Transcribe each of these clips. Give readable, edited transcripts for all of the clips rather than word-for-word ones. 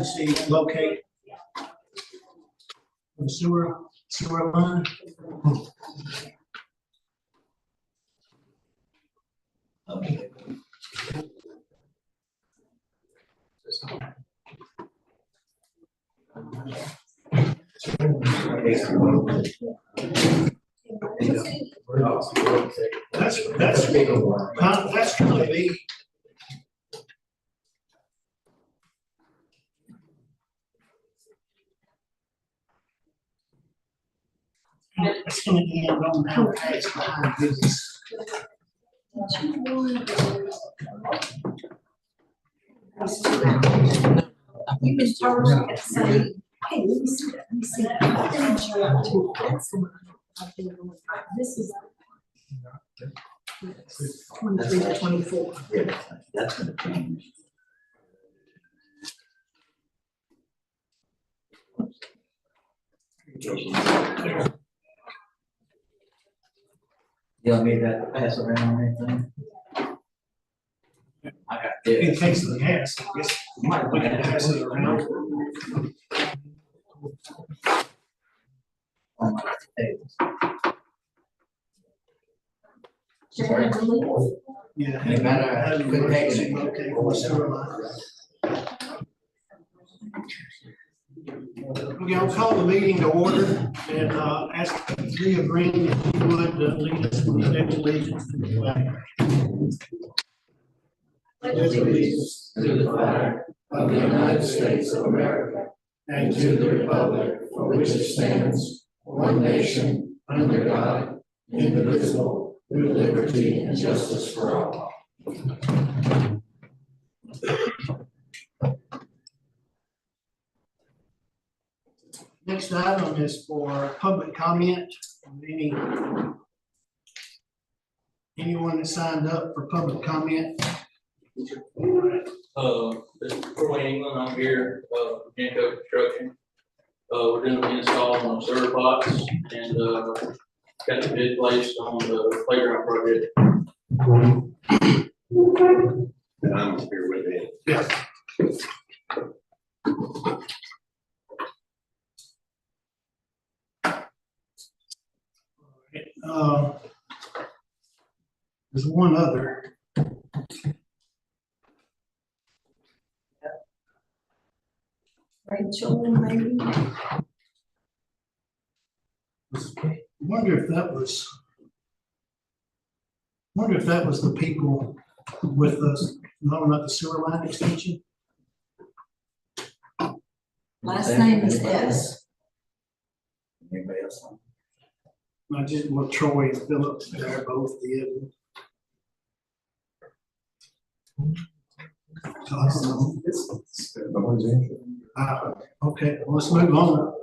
see, locate the sewer line. Okay. That's really the. It's gonna end on now past behind business. You've been told to say, hey, let me see that. I didn't show up to. That's the one I've been going with. This is 23 to 24. Yeah, that's gonna change. You want me to pass around or anything? I got In this. case of the gas, I guess we can pass it around. On my table. Sharon, I believe. Yeah. Any matter, quick text. Okay, for sewer line. Okay, I'll call the meeting to order and ask Leah Green if you would lead us in the pledge of allegiance to the flag. Pledge allegiance to the flag of the United States of America and to the republic for which it stands, one nation, under God, indivisible, with liberty and justice for all. Next item is for public comment. Anyone that signed up for public comment? This is Troy England, I'm here, Genco Construction. We're doing the install on server box and, got the bid placed on the playground project. And I'm here with it. Yeah. There's one other. Rachel, maybe. I wonder if that was the people with us, no, not the sewer line extension. Last name is S. Anybody else? I just, well, Troy and Philip, they're both did. So I don't know. Okay, let's move on.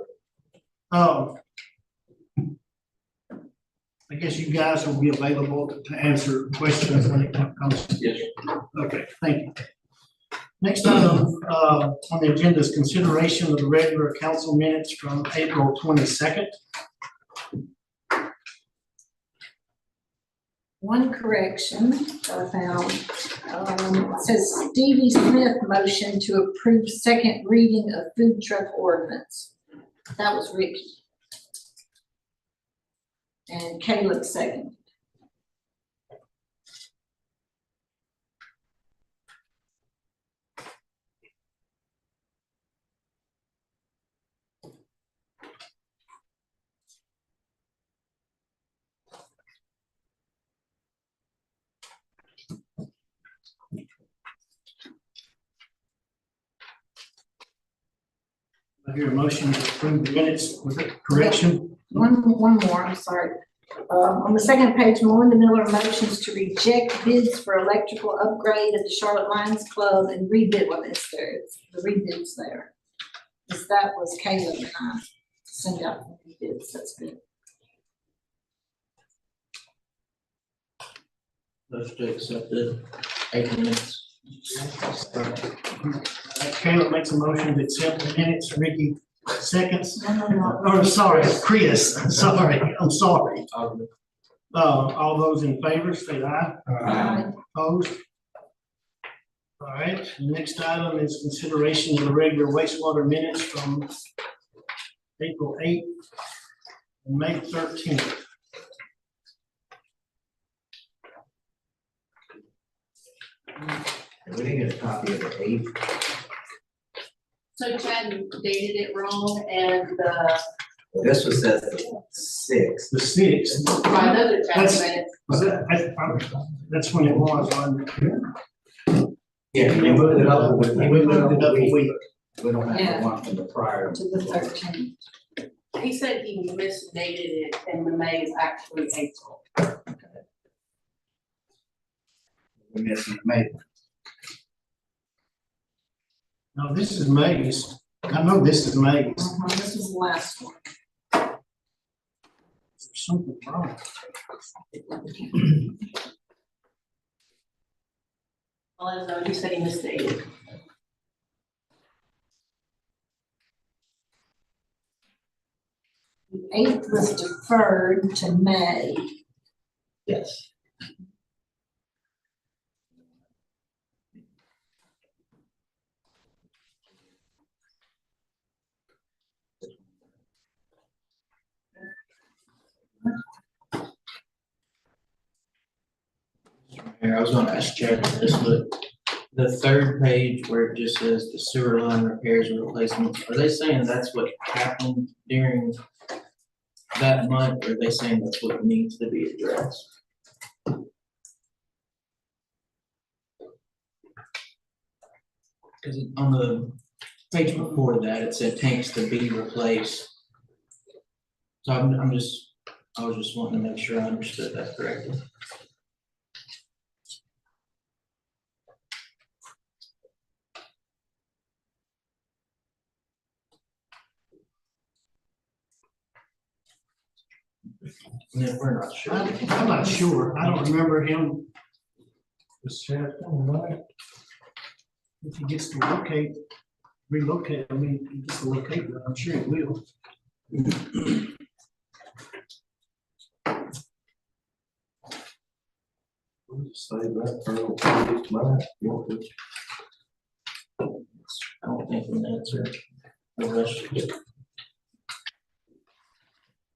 I guess you guys will be available to answer questions when it comes. Yes, Okay, thank you. Next item on the agenda is consideration of the regular council minutes from April 22nd. One correction I found, it says Stevie Smith motion to approve second reading of food truck ordinance. That was Ricky. And Caleb second. I hear a motion to approve the minutes with a correction. One more, I'm sorry. On the second page, Melinda Miller motions to reject bids for electrical upgrade at the Charlotte Lions Club and rebid what is there. It's the rebids there. Because that was Caleb and I sent out the bids. That's good. let's to accept the 8 minutes. Caleb makes a motion to accept the minutes. Ricky seconds. No. Oh, sorry, Chris. I'm sorry. All those in favor, say aye. Aye. Opposed? All right, the next item is consideration of the regular wastewater minutes from April 8th and May 13th. We didn't get a copy of the eighth. So Chad dated it wrong and, This was says the sixth. The 6th, my other That's- Chad minutes, that's when it was on. Yeah, we moved it up. We moved it up a week. We don't have Yeah. the one from the prior. To the 13th. he said he misdated it and the May is actually April. We're missing May. No, this is May's. I know this is May's. This was the last one. There's something wrong. All I know, he said he misdated. The 8th was deferred to May. Yes. Here, I was gonna ask Chad this, but the third page where it just says the sewer line repairs and replacements, are they saying that's what happened during that month, or are they saying that's what needs to be addressed? Cause on the page before that, it said tanks to be replaced. So I was just wanting to make sure I understood that correctly. And if we're not sure. I'm not sure. I don't remember him. Is Chad coming back? If he gets to relocate, I mean, if he gets to locate, but I'm sure he will. Say that for I don't think we can answer the rest of it.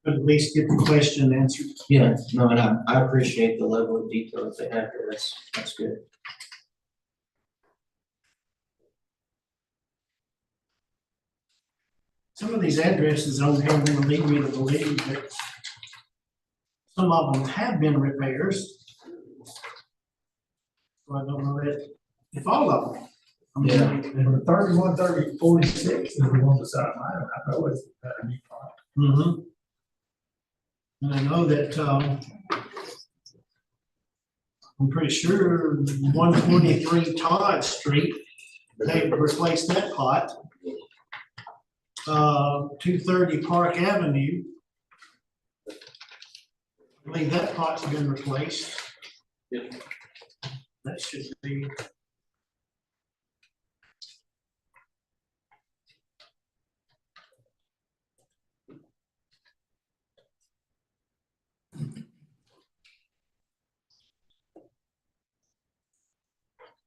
But at least get the question answered. Yeah, no, and I appreciate the level of detail that they have here, that's good. Some of these addresses on here are gonna lead me to believe that some of them have been repairs. So I don't know if all of them. I mean, Yeah. And the 31, 30, 46 is the one beside mine. I know it's a new part. mhm. And I know that, I'm pretty sure 123 Todd Street, they replaced that pot. 230 Park Avenue. I believe that pot's been replaced. Yep. That should be.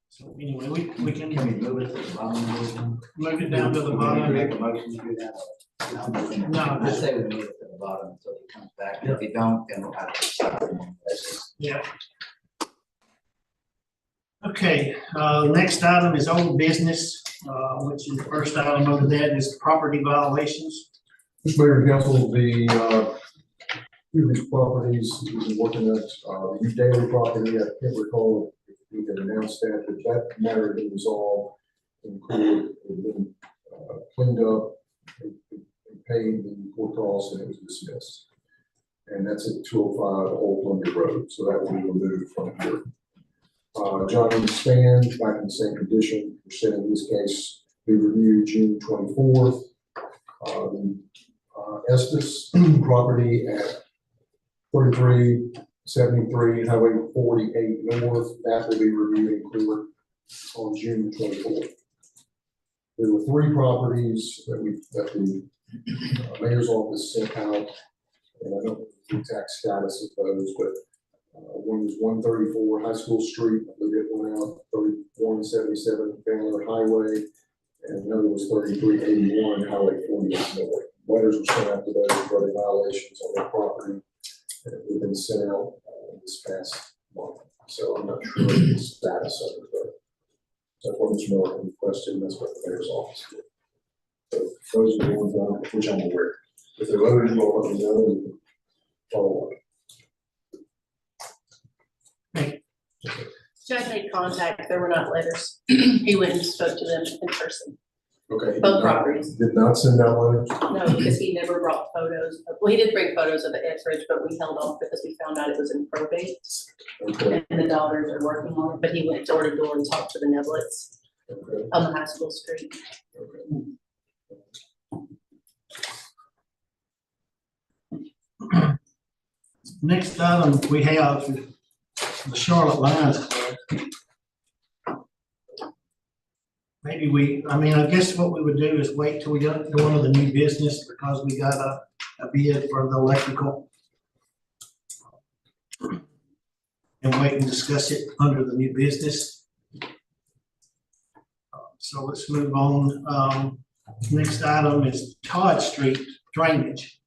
So anyway, we can Can we move it to the bottom? move it down to the Make bottom. a motion to do that? No, I just- say we move it to the bottom until he comes back. If he don't, then we'll have to. Yeah. Okay, next item is old business, which is the first item under that is property violations. Mr. Mayor and Council, the few of these properties, we've been working at, the daily property, I can't recall if we can announce that, but that matter has been resolved in court, it's been cleaned up, and paid the court costs, and it was dismissed. And that's at 205 Old Plunder Road, so that will be removed from here. Johnny Span, back in the same condition, we're setting this case be reviewed June 24th. Estes property at 3373 Highway 48 North, that will be reviewed in court on June 24th. There were three properties that the mayor's office sent out, and I don't know the exact status of those, but One was 134 High School Street, I believe it went out, 3177 Bandler Highway, and another was 3381 Highway 48 North. Letters were sent out to those regarding violations on their property, and they've been sent out this past month. So I'm not sure the status of it, but that's what Mr. Miller requested, and that's what the mayor's office did. So those are the ones on which I'm aware. If there are others, you'll let me know and follow up. Judge made contact, there were not letters. He went and spoke to them in person, Okay. both properties. Did not send out letters? No, because he never brought photos. Well, he did bring photos of the Ethridge, but we held off because we found out it was in probate. Okay. And the daughters are working on it, but he went door to door and talked to the Neblets Okay. on the high school street. Next item we have the Charlotte Lions Club. Maybe I guess what we would do is wait till we go into the new business because we got a bid for the electrical. And wait and discuss it under the new business. So let's move on. Next item is Todd Street drainage.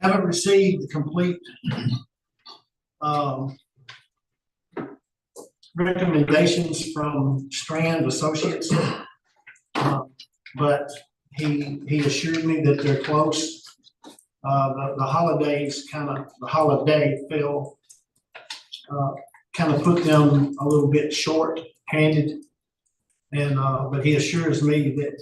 Haven't received the complete recommendations from Strand Associates. But he assured me that they're close. The holiday fell, kind of put them a little bit short-handed. And, but he assures me that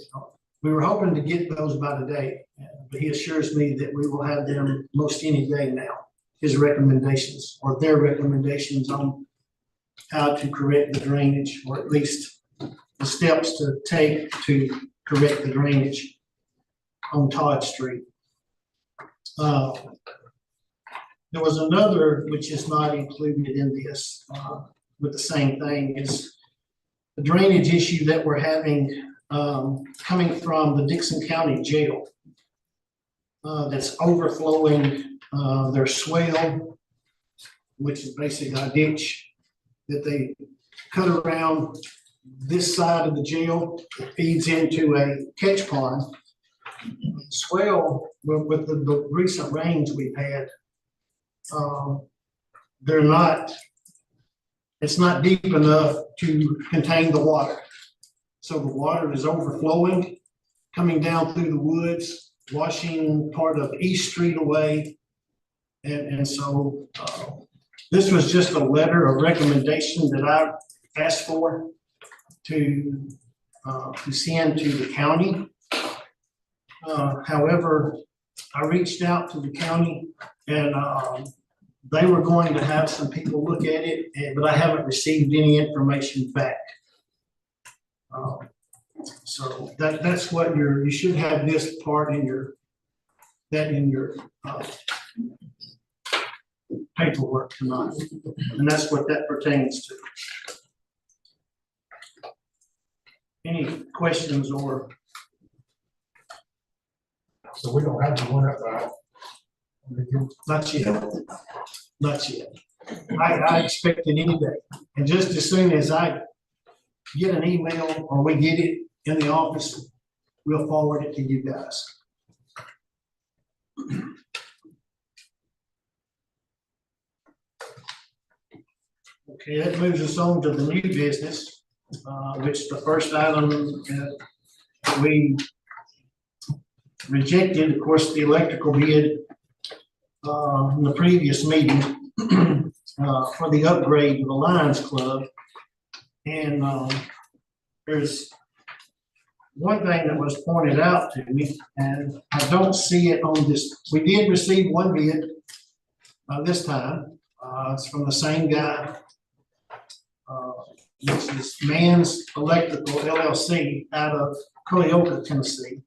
we were hoping to get those by today, but he assures me that we will have them most any day now. His recommendations or their recommendations on how to correct the drainage, or at least the steps to take to correct the drainage on Todd Street. There was another, which is not included in this, with the same thing, is the drainage issue that we're having coming from the Dixon County Jail that's overflowing their swale, which is basically a ditch that they cut around this side of the jail. It feeds into a catch pond. Swale, with the recent rains we've had, it's not deep enough to contain the water. So the water is overflowing, coming down through the woods, washing part of East Street away. And so this was just a letter of recommendation that I asked for to send to the county. However, I reached out to the county and they were going to have some people look at it, but I haven't received any information back. So that's what you should have this part in your paperwork tonight, and that's what that pertains to. Any questions or? So we don't have the one about. Not yet. Not yet. I expect it any day. And just as soon as I get an email or we get it in the office, we'll forward it to you guys. Okay, that moves us on to the new business, which the first item we rejected, of course, the electrical bid in the previous meeting for the upgrade to the Lions Club. And there's one thing that was pointed out to me, and I don't see it on this. We did receive one bid this time. It's from the same guy, which is Man's Electrical LLC out of Culleoka, Tennessee.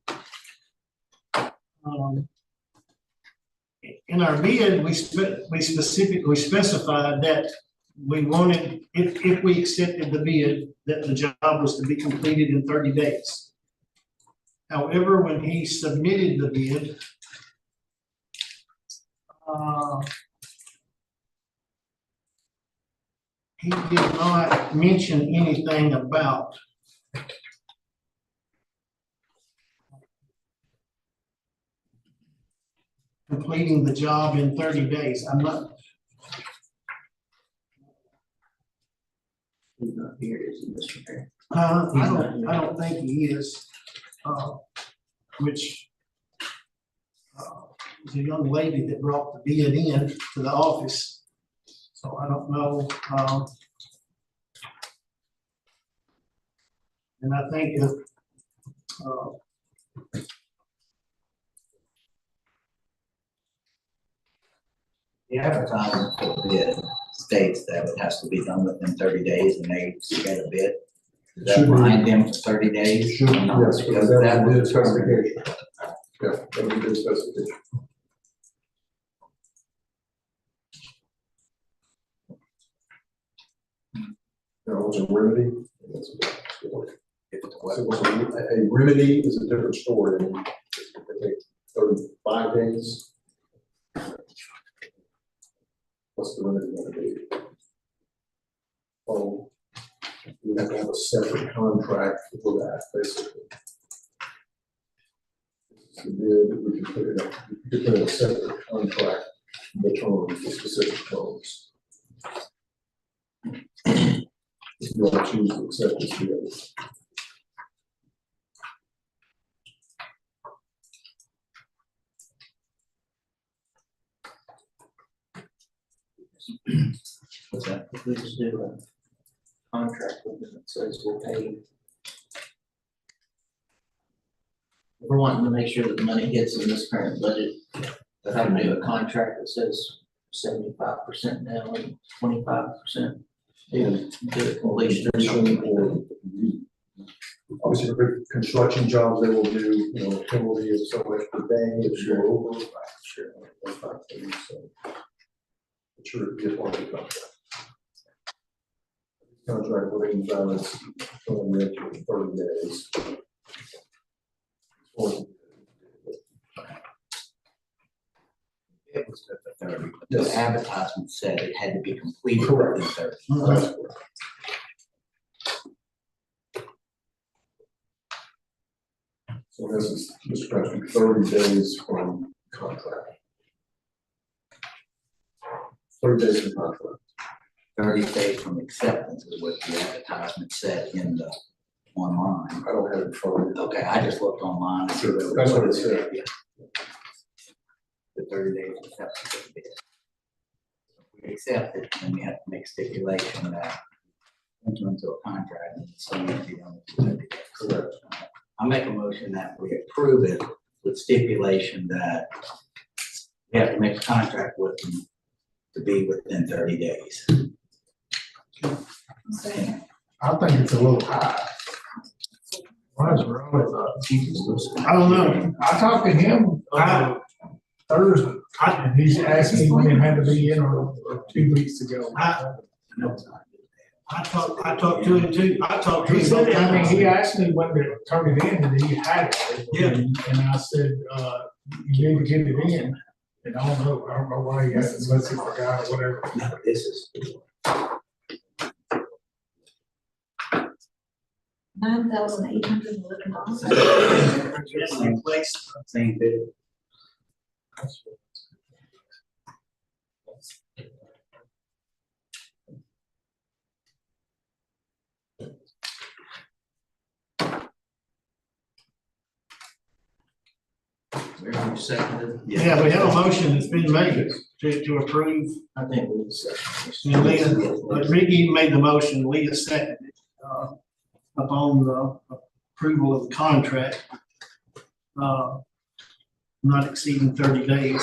In our bid, we specifically specified that we wanted, if we accepted the bid, that the job was to be completed in 30 days. However, when he submitted the bid, he did not mention anything about completing the job in 30 days. I'm not, He's not here, is he, Mr. Mayor? I don't think he is, which, was a young lady that brought the bid in to the office. So I don't know, and I think if, The advertisement for the bid states that it has to be done within 30 days and they get a bid. Does that Should be. bind them for 30 days? Should, No, yes, because because that was would be a determined. specification. Yeah, that would be a specification. Now, what's a remedy? That's a different story. If it's So what- what's a remedy is a different story. And it takes 35 days. What's the remedy going to be? Oh, we have to have a separate contract for that, basically. This is the bid, we can put it up, we can put in a separate contract, the terms, the specific terms. If you want to choose to accept this bid. What's that? If we just do a contract with them that says we'll pay. We're wanting to make sure that the money hits in this current budget, that I do a contract that says 75% now and 25% due to completion or something. Or obviously, for big construction jobs, they will do, you know, a penalty of so much per day if you're over. Sure. Those type of things, so. But sure, it'd be a part of the contract. Contract will be valid only up to 30 days. It was good for 30. but Yes. The advertisement said it had to be completed Correct. within 30. That's correct. So this is, Mr. President, 30 days from contract. 30 days from contract. 30 days from acceptance is what the advertisement said in the online. I don't have it in front of me. Okay, I just looked online. Sure, that's what it said. Yeah. The 30 days acceptance of the bid. If we accept it, then we have to make stipulation that enter into a contract and it's only to be done within 30 days. Correct. I make a motion that we approve it with stipulation that we have to make a contract with them to be within 30 days. Second. I think it's a little high. Why is wrong with that? I don't know. I talked to him, Thursday, and he's asking when it had to be in or 2 weeks ago. I talked to him too. I talked to He him. said, both I mean, times. he asked me when to turn it in, and he had it. Yeah. And I said, you need to get it in, and I don't know why he hasn't, unless he forgot or whatever. No, this is, $9,811. Same place. same bid. Very seconded. Yeah, we have a motion that's been made to approve. I think we just seconded. And Leah, but Ricky made the motion, Leah seconded, upon the approval of the contract. Not exceeding 30 days,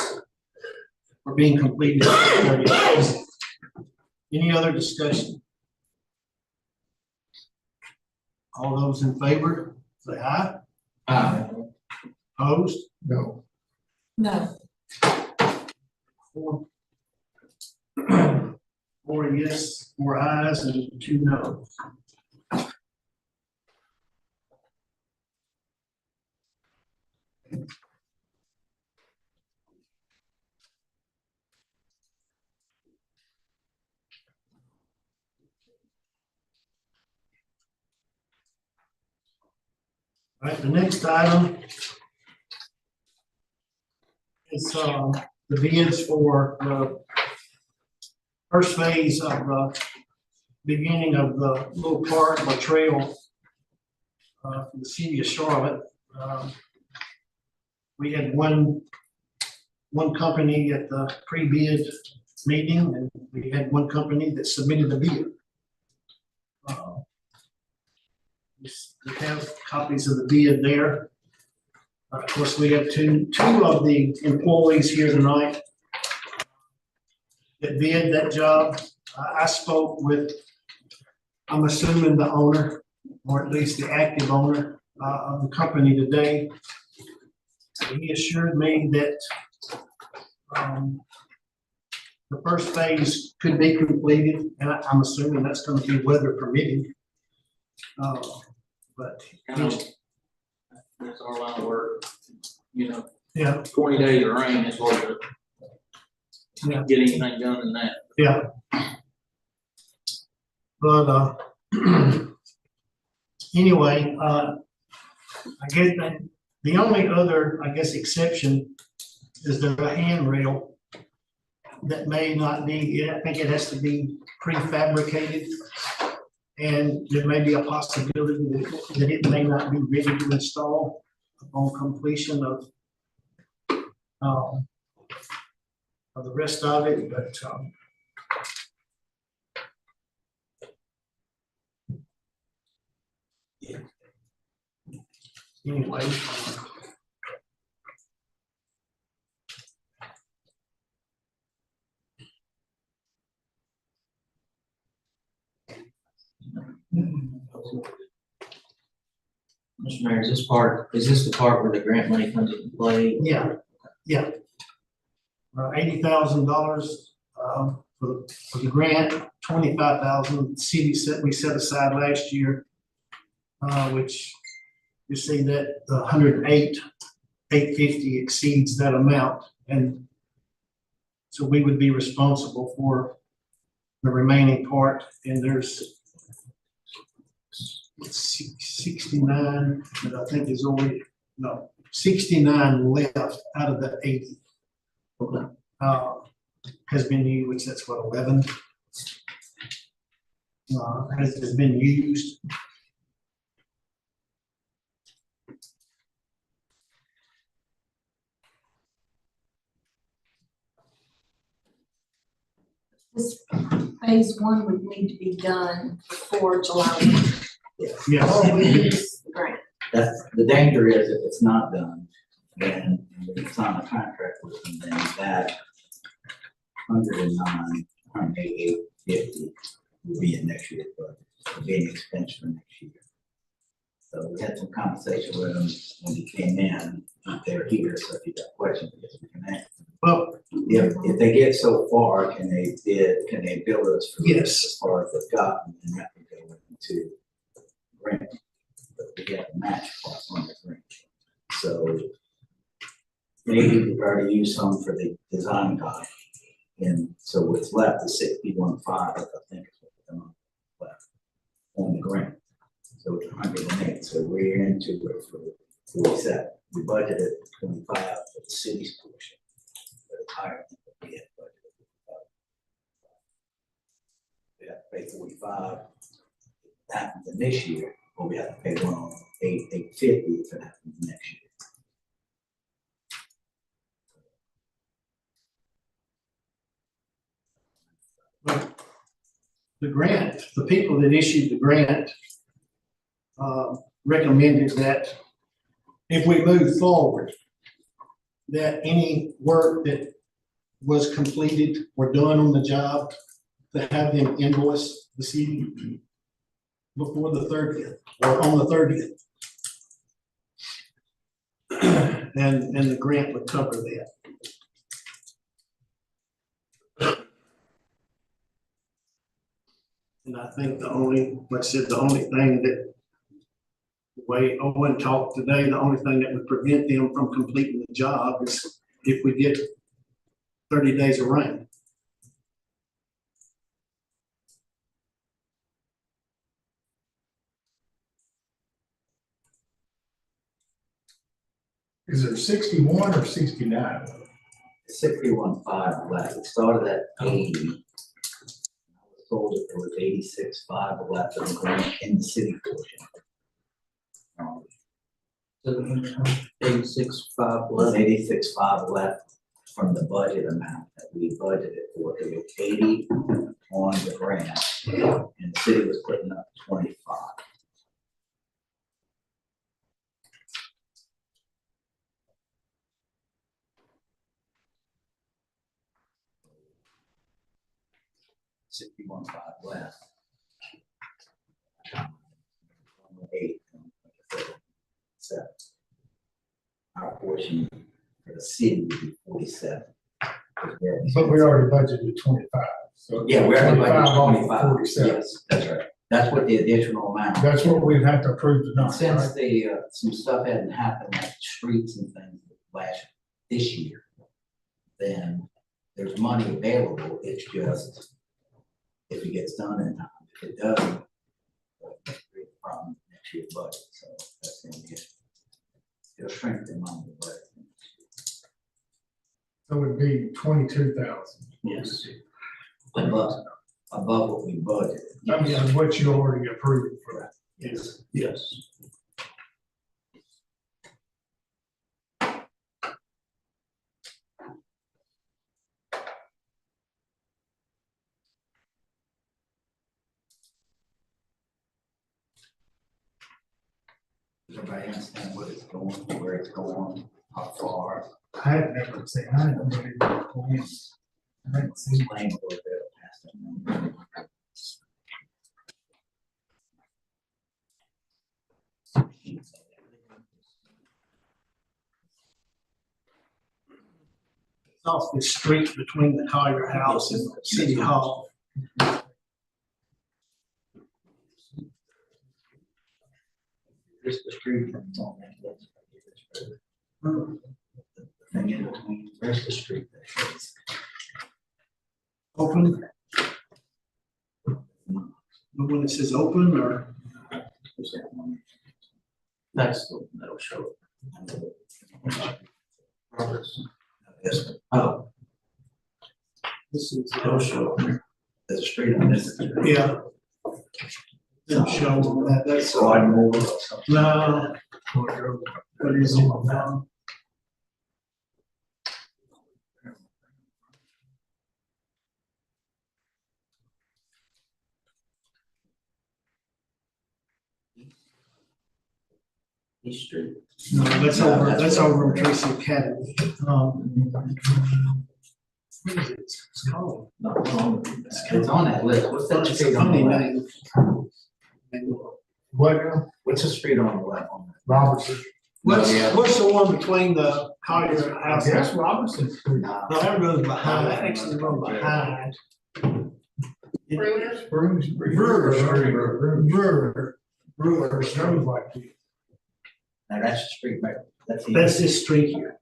or being completed in 30 days. Any other discussion? All those in favor, say aye. Opposed? No. No. Four. Four yes, 4 ayes, and 2 no. right, the next item is, the bids for the first phase of the beginning of the little park or trail, for the city of Charlotte. We had one company at the pre-bid meeting, and we had one company that submitted a bid. We have copies of the bid there. Of course, we have two of the employees here tonight that bid that job. I spoke with, I'm assuming the owner, or at least the active owner, of the company today. He assured me that, the first phase could be completed, and I'm assuming that's gonna be weather permitting. But, Kind of, that's our line of work, you know, yeah, 20 days of rain is hard to Yeah. get anything done in that. yeah. But, anyway, I guess the only other, I guess, exception is the handrail that may not be, I think it has to be prefabricated. And there may be a possibility that it may not be ready to install upon completion of the rest of it, but, anyway. Mr. Mayor, is this the part where the grant money comes into play? Yeah. $80,000, for the grant, 25,000 city we set aside last year, which you see that the 108,850 exceeds that amount. And so we would be responsible for the remaining part, and there's 69 that I think is only, no, 69 left out of the 80. Has been used, which that's what, 11? Has been used. This phase one would need to be done before July 1. Yes. Or we use the grant. The danger is if it's not done, then we sign a contract with them, then that 108,850 will be in next year's budget, will be an expense for next year. So we had some conversation with them when he came in, they're here, so if you got questions, I guess we can ask. Well, If they get so far, can they bill us for Yes. as far as they've gotten, and that would go into grant? But we have a match cost on the grant. So maybe we've already used some for the design guy. And so what's left is 61.5, I think is what's left on the grant. So it's 108, so we're into it for 47. We budgeted 25 for the city's portion, but it's higher than what we had budgeted. We have to pay 45. If it happens in this year, or we have to pay 108,850 if it happens next year. the grant, the people that issued the grant recommended that if we move forward, that any work that was completed or done on the job, to have them invoice the city before the 30th or on the 30th. And the grant would cover that. And I think the only, like I said, the only thing that, the way Owen talked today, the only thing that would prevent them from completing the job is if we get 30 days of rain. Is there 61 or 69? 61.5 left. It started at 80. I was told that there was 86.5 left in the grant in the city portion. 86.5 Was left. 86.5 left from the budget amount that we budgeted for. It was 80 on the grant, and the city was putting up 25. $61.5 left. 8. So our portion for the city would be 47. But we already budgeted 25, so. Yeah, we already 25 budgeted off of 25. 47. Yes, that's right. That's what the additional amount. That's what we'd have to approve And tonight, since right? the, some stuff hadn't happened, like streets and things this year, then there's money available, it's just, if it gets done in time, if it doesn't, that's the problem next year's budget, so that's gonna be it. It'll shrink the amount of the budget. So it'd be 22,000. Yes. Above what we budgeted. I mean, what you already approved for that. Yes. Yes. Does everybody understand what it's going, where it's going, how far? I had never seen, I hadn't really plans. I hadn't seen. Explain a little bit past it. It's off the street between the Collier House and the City Hall. This the street that's on that list. The thing in between, where's the street that is? Open. The one that says open or? Who's that one? That's the, that'll show it. Roberts. This one. Oh, This is, it'll show it. There's a street on this. yeah. Didn't show that, that's. Broadmoor or something. No. What is it now? East Street. No, that's over in Tracy Academy. What is it? It's called. Not wrong. It's on that list. What's that It's a street on funny the left? name. What now? What's the street on the left on that? Robertson. What's the one between the Collier I House? guess Robertson Street. No, that goes behind, that actually goes behind. Brewers? Bruce. Brewer, sounds like it. Now, that's the street, right? That's That's this street here.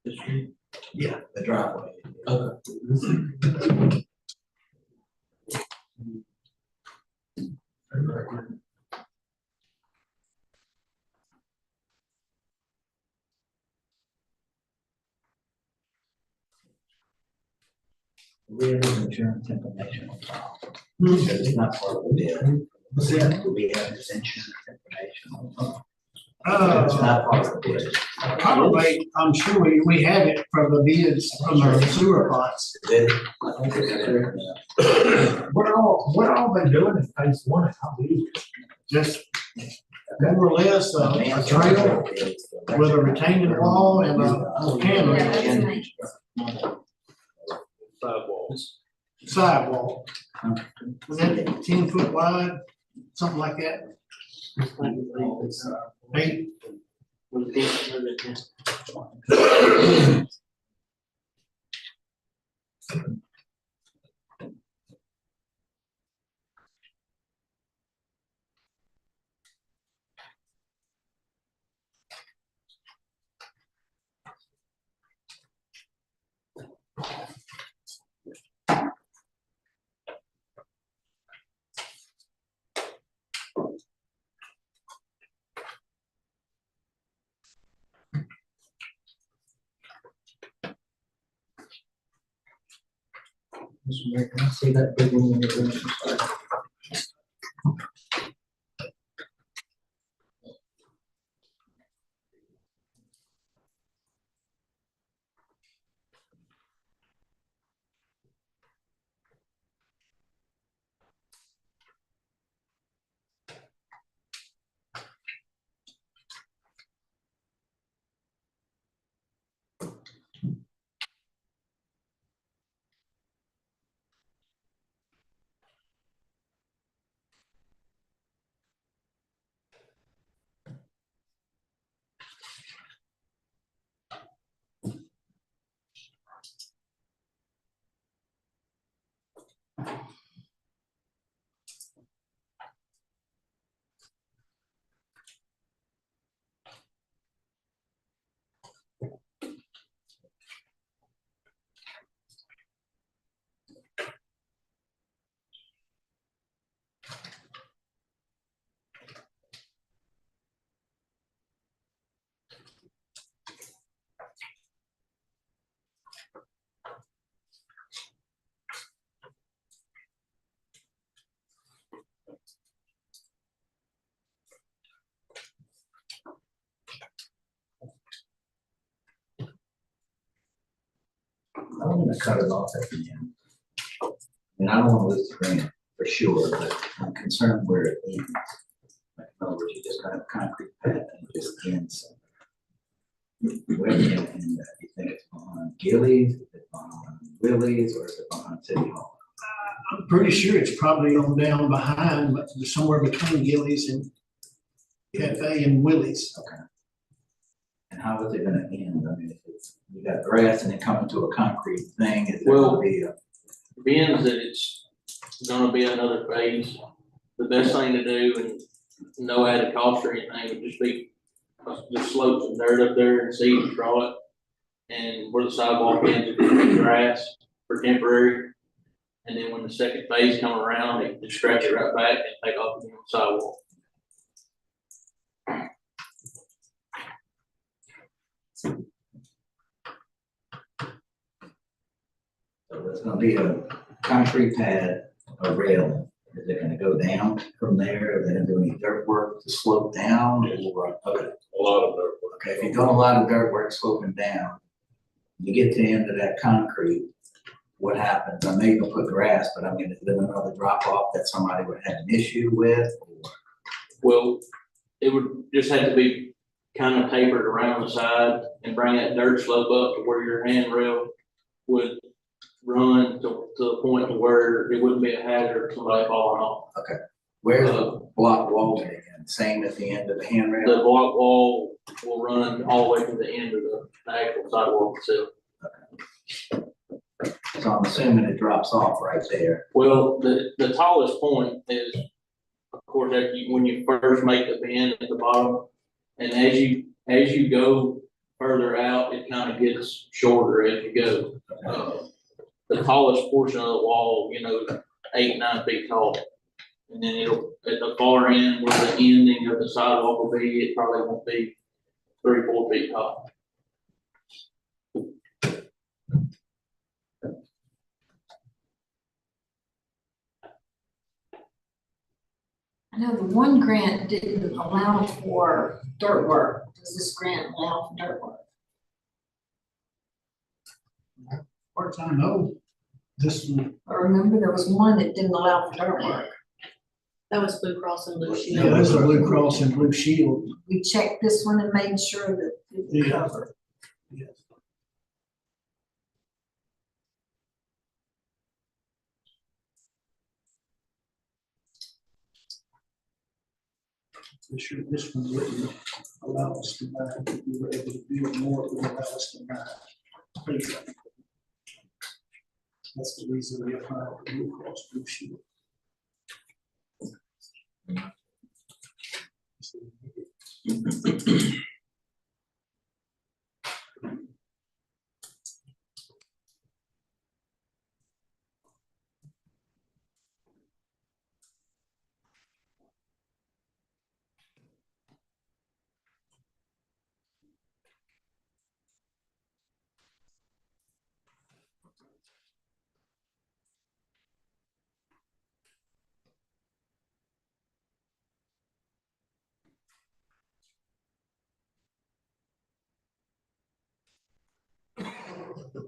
The street. Yeah. the driveway. Okay. We have insurance information on file. Hmm. It's not part of the bid. What's that? We have this insurance information on file. It's Uh, not part of the bid. probably, I'm sure we have it from the bids from the sewer pots. Bid, I think it's there. What all they doing in phase one? How big? Just more or less a trail with a retaining wall and a canal Yeah, that's nice. Sidewalls. sidewall. Was that 10 foot wide, something like that? 8. Mr. Mayor, can I see that big one in your room? Sorry. I'm gonna cut it off at the end. And I don't wanna lose the grant for sure, but I'm concerned where it ends. Like, in other words, you just got a concrete pad and it just ends. Where do you end that? You think it's behind Gillies, is it behind Willie's, or is it behind City Hall? I'm pretty sure it's probably on down behind, but somewhere between Gillies and Cafe and Willie's. Okay. And how is it gonna end? I mean, if it's, you got grass and then coming to a concrete thing, is there gonna be a? Being that it's gonna be another phase, the best thing to do, and no added cost or anything, would just be just slope some dirt up there and seed and draw it. And where the sidewalk ends, it could be grass for temporary. And then when the second phase come around, they just scratch it right back and take off the sidewalk. So there's gonna be a concrete pad, a railing. Is it gonna go down from there? Are they gonna do any dirt work to slope down or? Okay. A lot of dirt work. Okay, if you're doing a lot of dirt work sloping down, you get to the end of that concrete, what happens? I know you're gonna put grass, but I mean, is there another drop off that somebody would have an issue with? Or? Well, it would just have to be kind of tapered around the side and bring that dirt slope up to where your handrail would run to the point to where it wouldn't be a hazard of somebody falling off. Where's the block wall again? Same at the end of the handrail? The block wall will run all the way to the end of the actual sidewalk itself. So I'm assuming it drops off right there. Well, the tallest point is, of course, when you first make the bend at the bottom, and as you go further out, it kind of gets shorter as you go. The tallest portion of the wall, 8, 9 feet tall. And then it'll, at the far end where the ending of the sidewalk will be, it probably won't be 3, 4 feet tall. I know the one grant didn't allow for dirt work. Does this grant allow for dirt work? As far as I know, this one, I remember there was one that didn't allow for dirt work. That was Blue Cross and Blue Shield. yeah, that's the Blue Cross and Blue Shield. We checked this one and made sure that it was Yeah. covered. Yes. For sure, this one wouldn't allow us to buy, if we were able to build more, it would allow us to buy. That's the reason we applied for Blue Cross Blue Shield.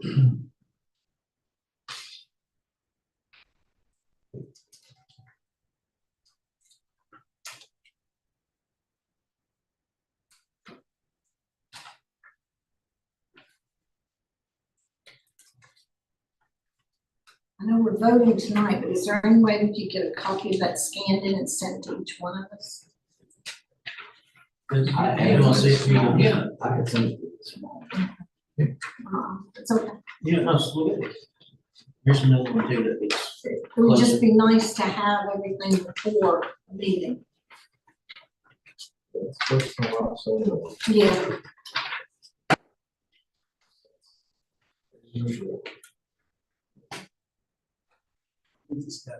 I know we're voting tonight, but is there any way that you get a copy of that scanned in and sent to each one of us? You don't see if you can get it. I can send it this morning. It's okay. Yeah, No, split it. Here's another one too that it's, It would just be nice to have everything before the meeting. It's first from us, so Yeah. usual. we just got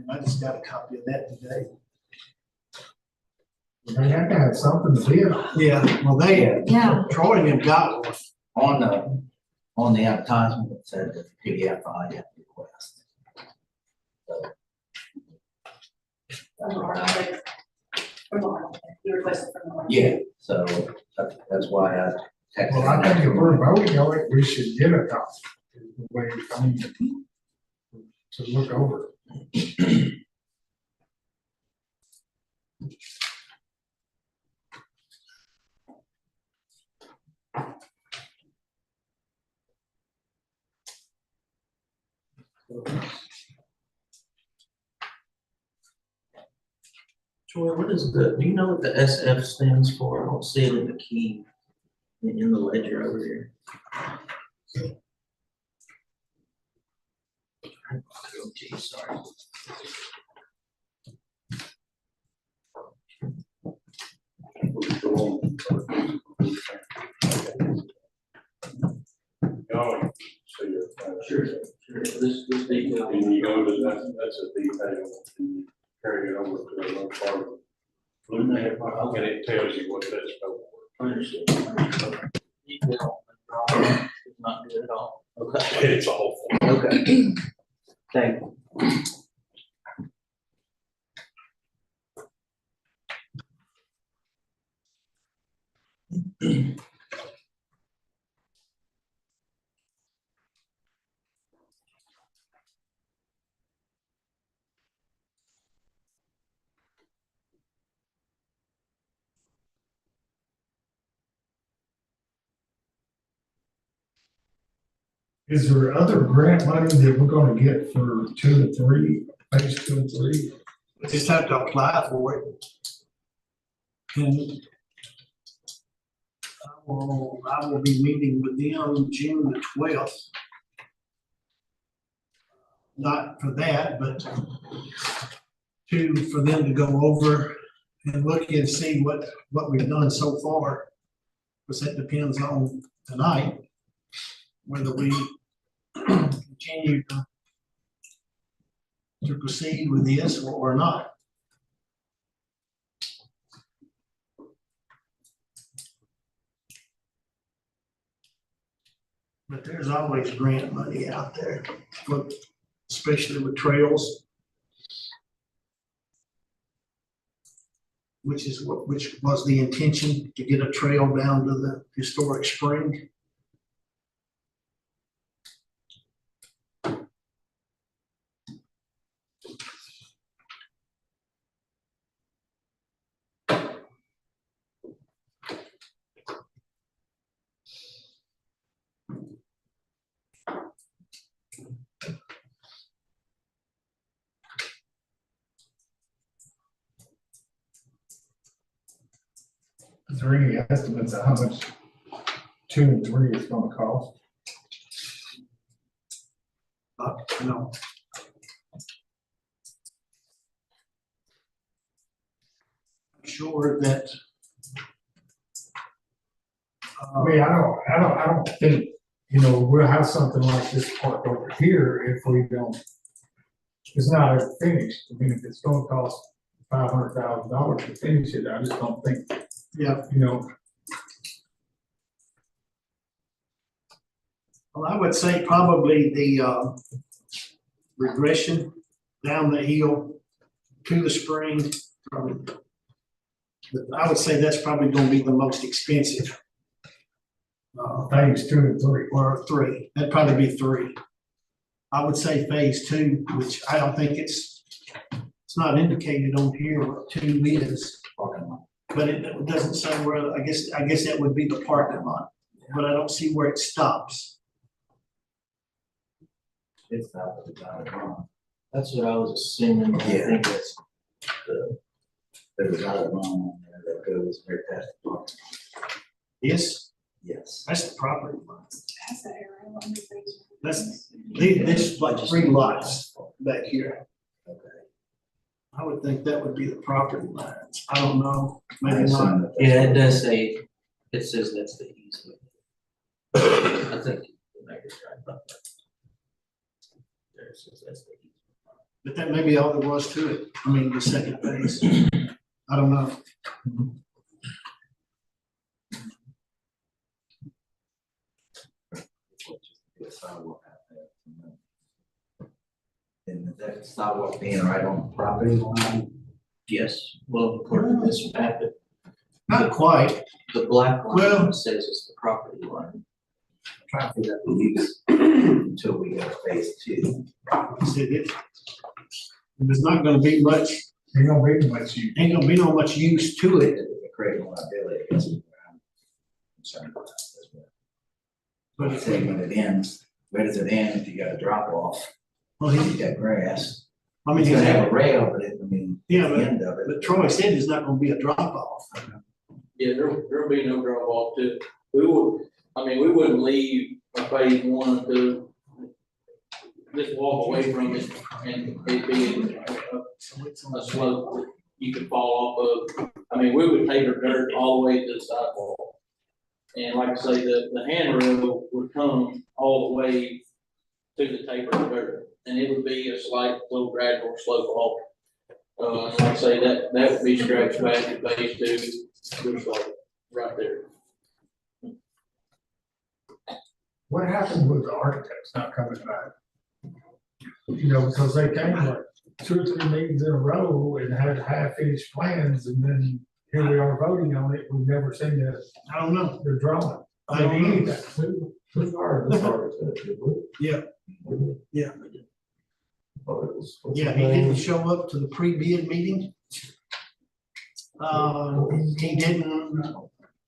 I just got a copy of that today. They have to have something to bid on. Yeah, well, Yeah. Troy and them got one. On the advertisement, it said the PDF I have request. You requested from the. Yeah, so that's why I texted. Well, I think if we're voting on it, we should get a copy. The way, I mean, to look over. Troy, what is do you know what the SF stands for? I don't see it in the key, in the ledger over here. Oh, geez, sorry. Going, so you're. Sure, this detail. And you go to, that's a detail, and you carry it over to another part of the blue map, and it tells you what that's for. Understood. Detail, is not good at all. Okay. It's awful. Okay. Thank you. Is there other grant money that we're gonna get for 2 and 3, phase 2 and 3? We just have to apply for it. And I will be meeting with them June the 12th. Not for that, but for them to go over and look and see what we've done so far. Because that depends on tonight, whether we continue to proceed with this or not. But there's always grant money out there, especially with trails. Which was the intention, to get a trail down to the historic spring. Is there any estimates of how much 2 and 3 is gonna cost? No. I'm sure that. I mean, I don't think, we'll have something like this parked over here if we don't, it's not ever finished. I mean, if it's gonna cost $500,000 to finish it, I just don't think, Yeah, well, I would say probably the regression down the hill to the spring. I would say that's probably gonna be the most expensive. Phase 2 and 3. or three, that'd probably be three. I would say phase two, which I don't think it's not indicated on here what two is, Parking lot. but it doesn't say where, I guess that would be the parking lot, but I don't see where it stops. It's out of the dotted line. That's what I was assuming. I Yeah. think it's There's a dotted line on there that goes right past the parking lot. Yes, Yes. that's the property line. That's the area, let me see. That's, this like three lots back here. Okay. I would think that would be the property lines. I don't know, I maybe not. assume that that's- Yeah, it does say, it says that's the easement. I think the mayor's right about that. There it says that's the easement. But that may be all there was to it. I mean, the second phase. I don't know. The sidewalk out there. And that sidewalk being right on the property line. Yes, well, according to this map, Not quite. the black Well- line says it's the property line. Trying to figure out the use until we go to phase 2. Said it. There's not gonna be much, Ain't gonna be much use. ain't gonna be no much use to it. The creating liability, I guess is what I'm concerned about. As well. But But if say we, when it ends, where does it end if you got a drop off? well, You got grass. I mean, It's he's gonna have had, a rail, but it, I mean, yeah, the but, end of it. but Troy said there's not gonna be a drop off. Yeah, there'll be no drop off to it. We wouldn't leave a phase one to just walk away from it and it being a slope that you could fall off of. I mean, we would taper dirt all the way to the sidewalk. And like I say, the handrail would come all the way to the taper of dirt, and it would be a slight little gradual slope off. Like I say, that would be scratched back to phase two, looks like right there. What happened with the architects not coming back? You know, because they came like 2 or 3 meetings in a row and had half-finished plans, and then here we are voting on it, we've never seen I don't know. their drawing. I don't know. Anything. Who hired this architect? Did we? Yeah. Yeah. Oh, it was- what's Yeah, his he name? didn't show up to the pre-bid meeting. He didn't,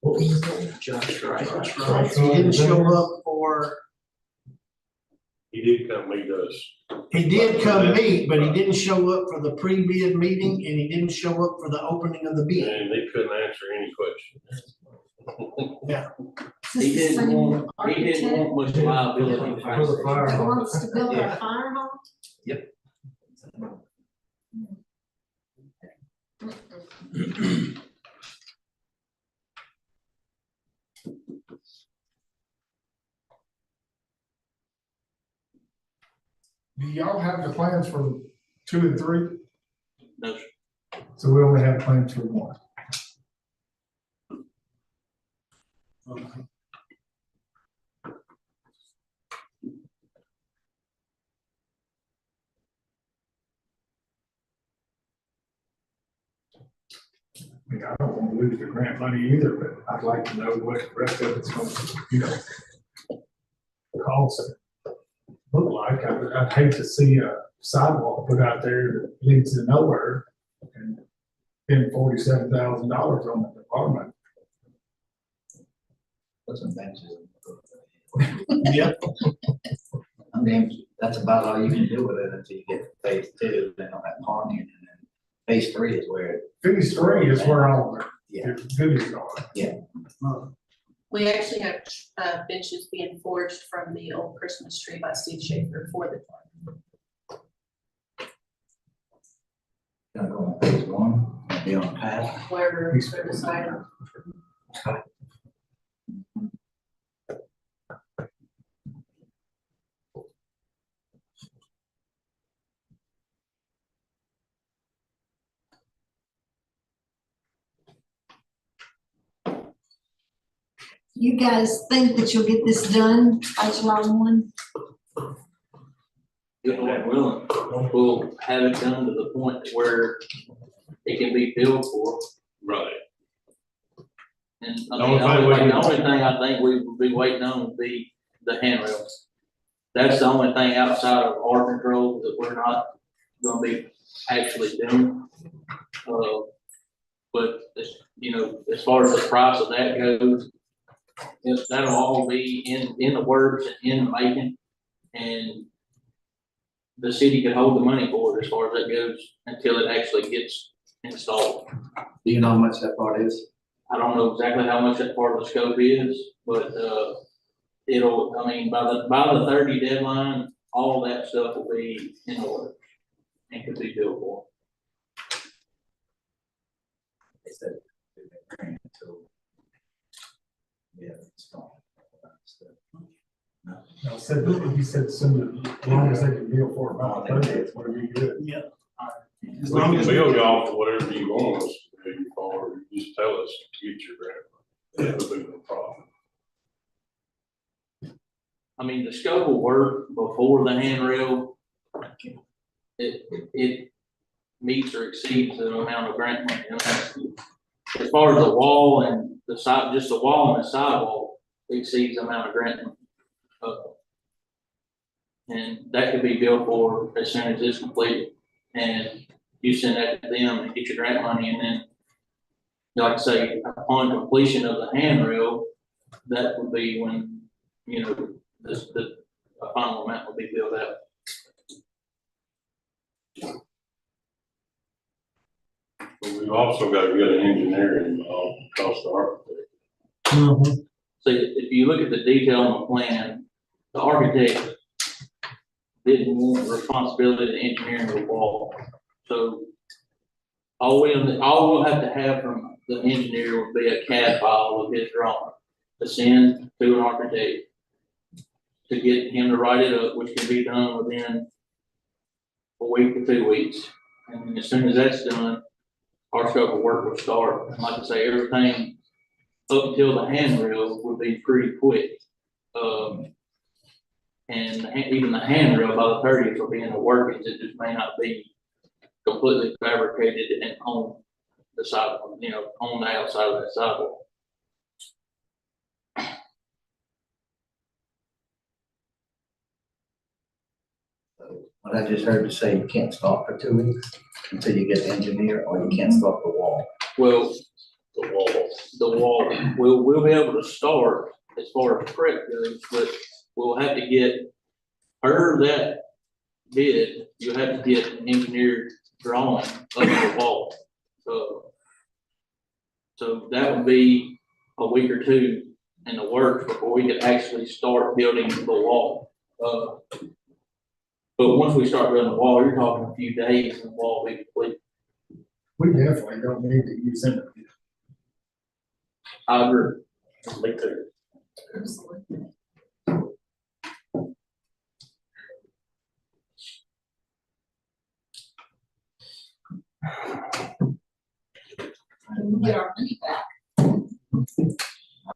What was his name? Josh Wright. he didn't show up for, He did come meet us. he did come meet, but he didn't show up for the pre-bid meeting and he didn't show up for the opening of the bid. And they couldn't answer any questions. Is He this the didn't same want, he didn't architect want much liability. For the fire. that wants to build a Yeah. fire hall? Do y'all have the plans for 2 and 3? No, sir. So we only have plans for 1. I mean, I don't want to lose the grant money either, but I'd like to know what the rest of it's going to, cost. Look like, I'd hate to see a sidewalk put out there that leads to nowhere and spend $47,000 on the department. Put some benches. Yep. I mean, that's about all you can do with it until you get to phase 2, then on that parking, and then phase 3 is where, Phase 3 is where all yeah. the goodies are. We actually have benches being forged from the old Christmas tree by Steve Schaefer for the park. Gonna go on phase 1, and be on the path. Wherever they're deciding. You guys think that you'll get this done by July 1? If Lord willing, we'll have it done to the point where it can be billed for. Right. And The only thing the only thing I think we would be waiting on would be the handrails. That's the only thing outside of our control that we're not gonna be actually doing. But, you know, as far as the price of that goes, that'll all be in the works and in the making. And the city can hold the money for it as far as that goes until it actually gets installed. Do you know how much that part is? I don't know exactly how much that part of the scope is, but, it'll, I mean, by the 30 deadline, all that stuff will be in order and could be billed for. They said they've been agreeing until. Yeah, it's gone. I said, he said, send it, as long as they can deal for about 30, it's gonna be good. Yeah. As We long can as bill y'all for whatever you want us to do, or you just tell us to get your grant. That would be no problem. I mean, the scope of work before the handrail, it meets or exceeds the amount of grant money. As far as the wall and the side, just the wall and the sidewall exceeds the amount of grant money. And that could be billed for as soon as it's completed. And you send that to them and get your grant money, and then, like I say, upon completion of the handrail, that would be when, you know, the final amount will be billed out. But we've also got to get an engineer involved, cost the architect. So if you look at the detail on the plan, the architect didn't want the responsibility of engineering the wall. So all we'll have to have from the engineer would be a CAD file of his drawing to send to an architect to get him to write it up, which can be done within a week to 2 weeks. And as soon as that's done, our scope of work will start. And like I say, everything up until the handrail would be pretty quick. And even the handrail by the 30th will be in the workings. It just may not be completely fabricated and on the sidewalk, you know, on the outside of that sidewalk. What I just heard you say, you can't start for 2 weeks until you get the engineer, or you can't start the wall. Well, the wall, we'll be able to start as far as prep goes, but we'll have to get, per that bid, you'll have to get an engineered drawing of the wall. So that would be a week or two in the works before we could actually start building the wall. But once we start building the wall, you're talking a few days and the wall will be complete. We definitely don't need to use them. I agree. Me too. And we get our money back.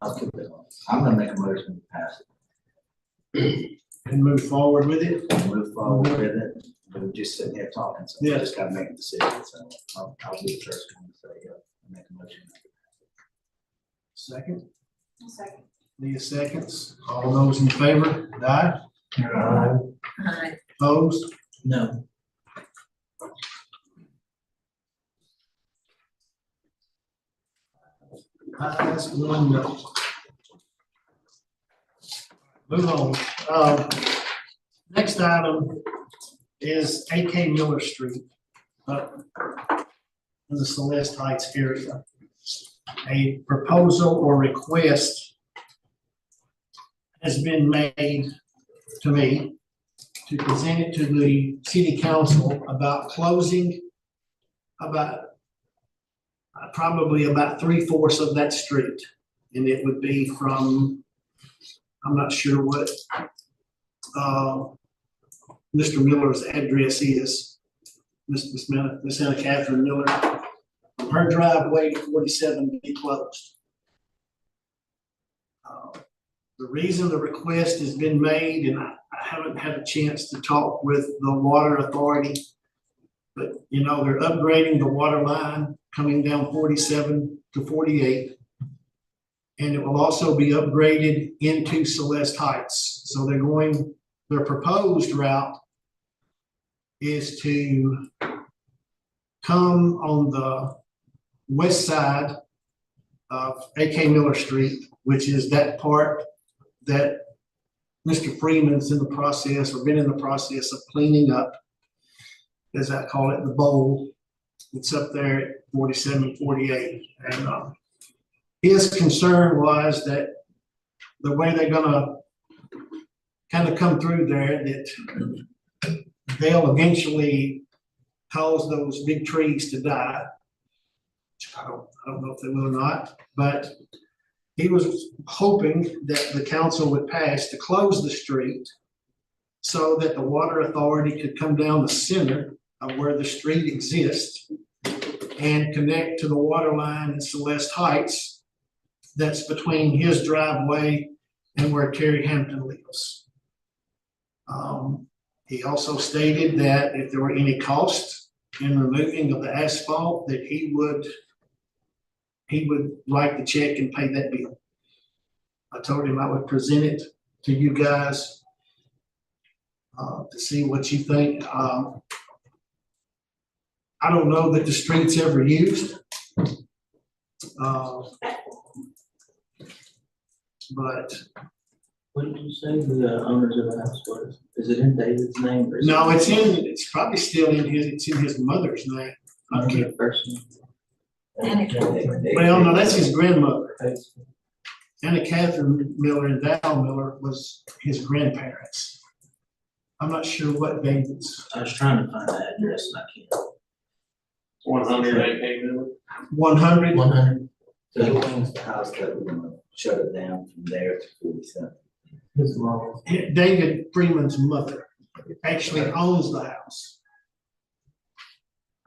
I'll keep it on. I'm gonna make a motion to pass it. And move forward with it. Move forward with it. We're just sitting here talking, so we Yeah. just gotta make a decision, so I'll be the first one to say, yeah, make a motion. Second, Second. Leah seconds. All those in favor, aye. Aye. Opposed? No. Ayes, 1 no. Move on. Next item is AK Miller Street, up in the Celeste Heights area. A proposal or request has been made to me to present it to the city council about closing probably about 3/4 of that street. And it would be from, I'm not sure what Mr. Miller's address is. Miss Anna Catherine Miller. Her driveway to 47 to be closed. The reason the request has been made, and I haven't had a chance to talk with the water authority, but you know, they're upgrading the water line coming down 47 to 48. And it will also be upgraded into Celeste Heights. So their proposed route is to come on the west side of AK Miller Street, which is that part that Mr. Freeman's in the process, or been in the process of cleaning up, as I call it, the bowl. It's up there at 4748. And his concern was that the way they're gonna kind of come through there, that they'll eventually cause those big trees to die. I don't know if they will or not, but he was hoping that the council would pass to close the street so that the water authority could come down the center of where the street exists and connect to the water line in Celeste Heights that's between his driveway and where Terry Hampton lives. He also stated that if there were any cost in removing of the asphalt, that he would write the check and pay that bill. I told him I would present it to you guys to see what you think. I don't know that the street's ever used. But What did you say the owners of the house was? Is it in David's name or? is no, it- it's probably still it's in his mother's name. I Only can't- the person. Well, no, that's his grandmother. Anna Catherine Miller and Val Miller was his grandparents. I'm not sure what David's, I was trying to find that address and I can't. 100 AK Miller. 100. 100. So who owns the house that we're gonna shut it down from there to 47? His mom. David Freeman's mother actually owns the house.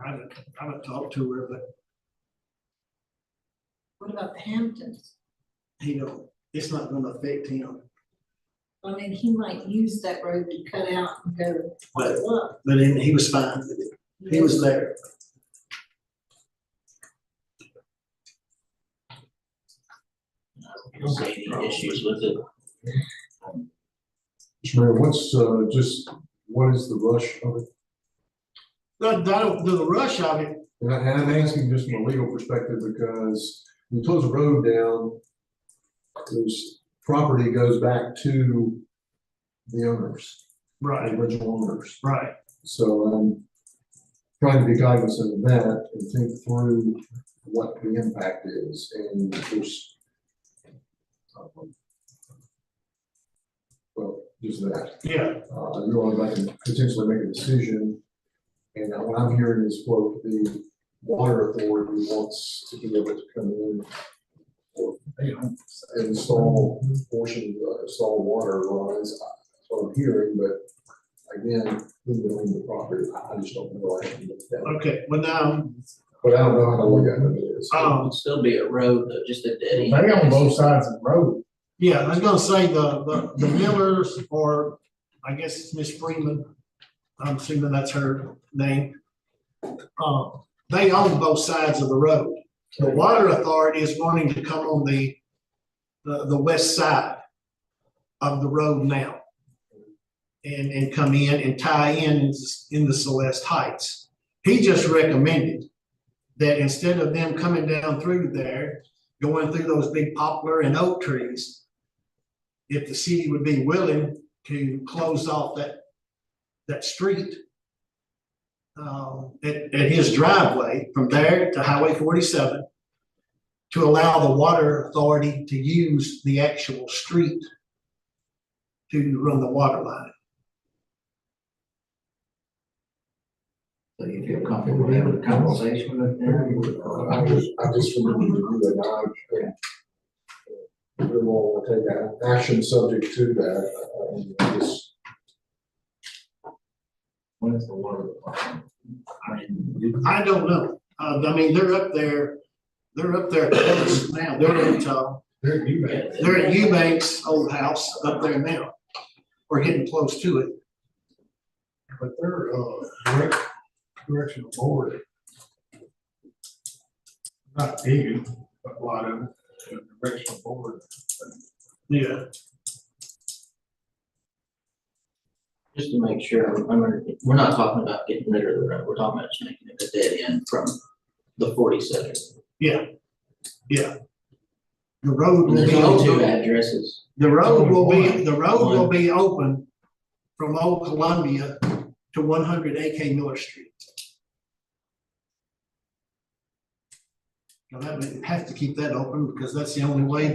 I haven't talked to her, but What about the Hamptons? it's not gonna affect him. I mean, he might use that road to cut out and go. But then he was fine with it. He was there. I don't see any issues with it. Mr. Mayor, what is the rush of it? The rush of it, And I'm asking just from a legal perspective because you close a road down, this property goes back to the owners, the right, original owners. right. So I'm trying to be cognizant of that and think through what the impact is. And of course, well, just that. Yeah, You want to potentially make a decision. And what I'm hearing is, quote, the water authority wants to be able to come in or install install water lines. That's what I'm hearing, but again, who would own the property? I just don't know. I haven't looked at it. okay, well now, But I don't know how to look at it. Is. It'll still be a road, though, just a dead end. They on both sides of the road. yeah, I was gonna say the Millers, or I guess it's Miss Freeman, I'm assuming that's her name. They own both sides of the road. The water authority is wanting to come on the west side of the road now. And come in and tie in the Celeste Heights. He just recommended that instead of them coming down through there, going through those big poplar and oak trees, if the city would be willing to close off that street at his driveway from there to Highway 47 to allow the water authority to use the actual street to run the water line. So you feel comfortable having a conversation with them? I just remember you and I we will take action subject to that. Just When is the water department? I don't know. I mean, they're up there close now. They're at Eubanks' old house up there now. We're getting close to it. But their, directional board. Not big, but a lot of it. directional board. Yeah, Just to make sure, we're not talking about getting rid of the road, we're talking about just making it a dead end from the 47. yeah. The road will There's be only two open, addresses. the road will be open from Old Columbia to 100 AK Miller Street. Now, that we have to keep that open because that's the only way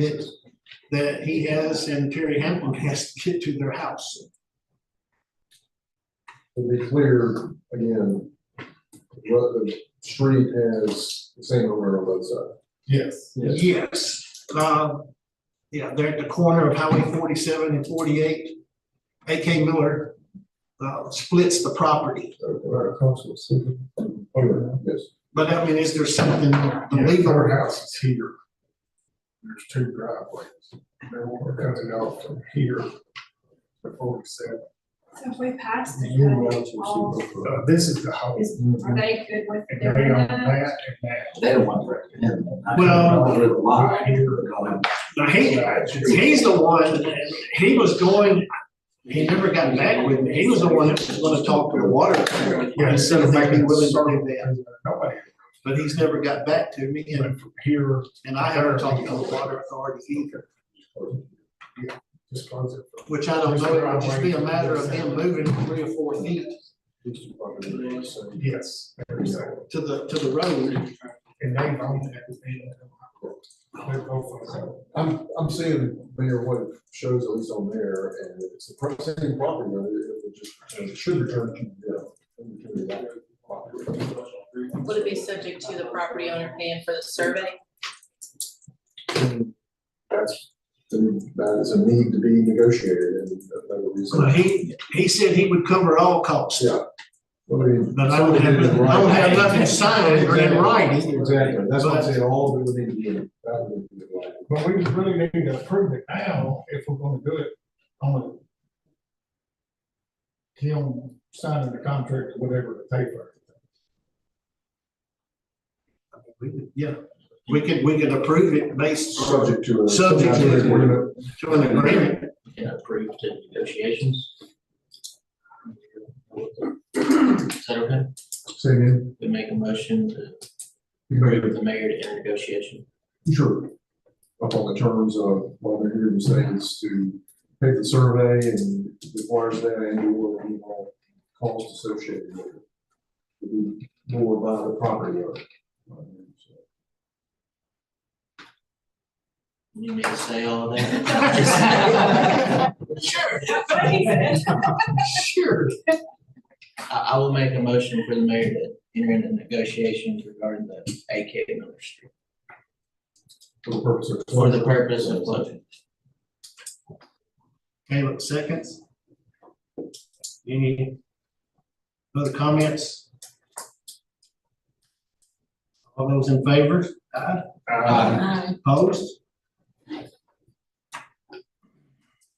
that he has and Terry Hamlin has to get to their house. To be clear, again, the street has the same owner on both sides. Yes. Yes, yeah, they're at the corner of Highway 47 and 48. AK Miller splits the property. Right across the city. Yes. But I mean, is there something The illegal? legal house is here. There's two driveways. They want to cut it off from here to 47. So if we pass The the new code, routes will all, see both roads. This is the whole. are they good with And doing they own that? that and that. They don't want to recommend them. Well- With a lot. Now, he's the one, he was going, he never got back with me. He was the one that was gonna talk to the water authority. Yeah, He said instead he'd of be making willing to do that, Nobody. but he's never got back to me But and, from here, and I haven't talked to the water authority either. just close it. Which I don't know, it would just be a matter of them moving 3 or 4 feet These two properties are the same. Yes. to the road. And they own that. They're both on I'm seeing, Mayor, what it shows, at least on there, and it's the same property, owner, it should return to, the property. Would it be subject to the property owner paying for the survey? That is a need to be negotiated, and that's another So reason. he said he would cover all costs. Yeah. Well, I mean, But I don't have nothing signed or in writing. Exactly, that's what I'm saying, all that would need to be, that would need to be in writing. But we really need to approve it now if we're gonna do it on him signing the contract or whatever to pay for it. Yeah, we could approve it based on Subject to a. Subject to an agreement. to an agreement. And approved to negotiations. Is that okay? Say again. We make a motion to You made approve the mayor to enter negotiation. Sure. Up on the terms of what they're here to say is to take the survey and requires that and or any costs associated with it. To be more by the property owner. You need to say all of that. Sure. Sure. I will make a motion for the mayor to enter into negotiations regarding the AK Miller Street. For the purpose of. For the purpose of closing. Caleb seconds. Any other comments? All those in favor? Aye. Aye. Opposed?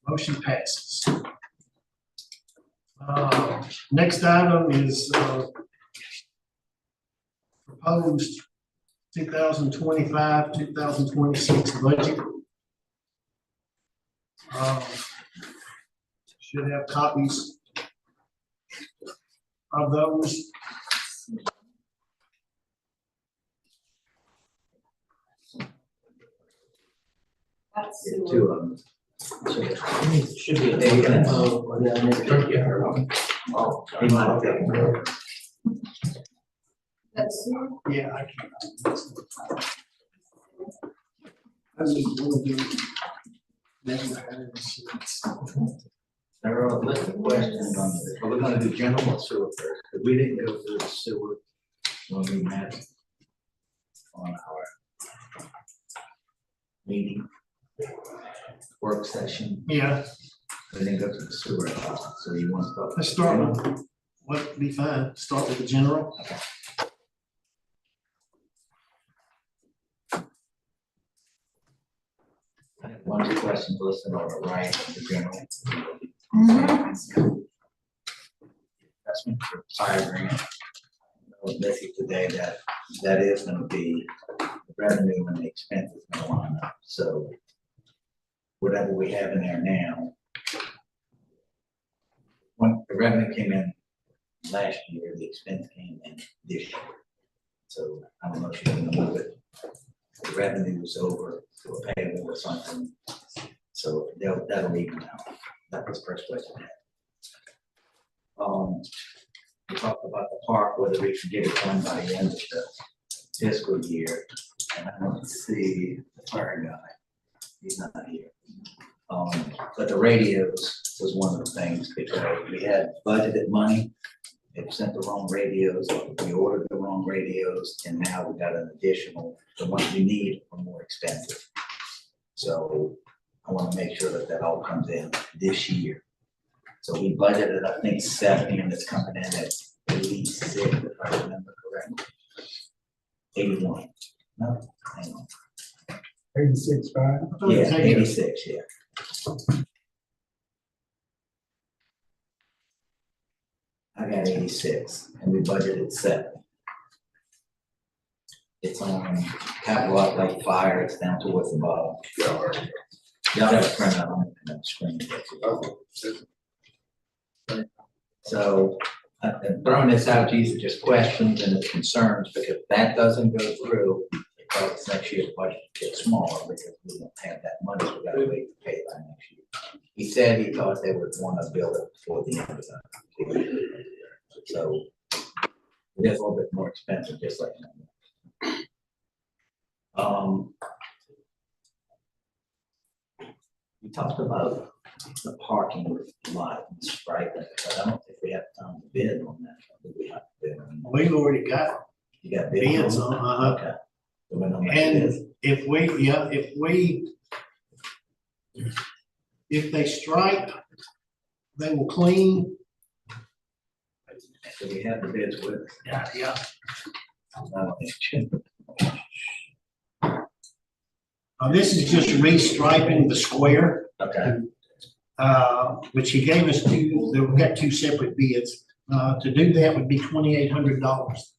Motion passes. Next item is proposed 2025, 2026 budget. Should have copies of those. That's Yeah, two of them. Should be. Yeah, you can- Oh, yeah, I never took it. Oh, he might have taken it. That's Yeah, I can. I just want to do. Never had any sheets. There are a list of questions on this, but we're gonna do general and sewer first, because we didn't go through the sewer when we met on our meeting, work session, Yeah, we didn't go through the sewer at all, so you want to start. let's start with, what be fine, start with the general. I have one or two questions listed on the right of the general. Investment for fire grant. I was messy today that is gonna be revenue and the expenses gonna line up, so whatever we have in there now, when the revenue came in last year, the expense came in this year. So I don't know if you're gonna move it, the revenue's over to a payable or something, so that'll even out. That was the first question I had. We talked about the park, whether we should get it done by the end of the fiscal year. And I don't see the fire guy, he's not here. But the radios was one of the things, because we had budgeted money, they sent the wrong radios, we ordered the wrong radios, and now we got an additional, the ones we need are more expensive. So I wanna make sure that that all comes in this year. So we budgeted, I think, 70, and it's coming in at 86, if I remember correctly. 81, no, hang on. 86.5. Yeah, 86, yeah. I got 86, and we budgeted 7. It's on capital outlay fire, it's down towards the bottom. Y'all got to print out on the screen. So, I'm throwing this out, these are just questions and it's concerns, because if that doesn't go through, it causes next year's budget gets smaller, because we don't have that money, we gotta wait to pay it by next year. He said he thought they would wanna build it before the end of the year. So, it is a little bit more expensive, just like that. We talked about the parking lot and striping, but I don't think we have time to bid on that. I think we have to bid on that. We've already got You got bids on, Okay. So we're not making bids. and if they stripe, they will clean. So we have the bids with. Yeah, yeah. I don't think- This is just restriping the square, Okay, which he gave us two, we've got two separate bids. To do that would be $2,800.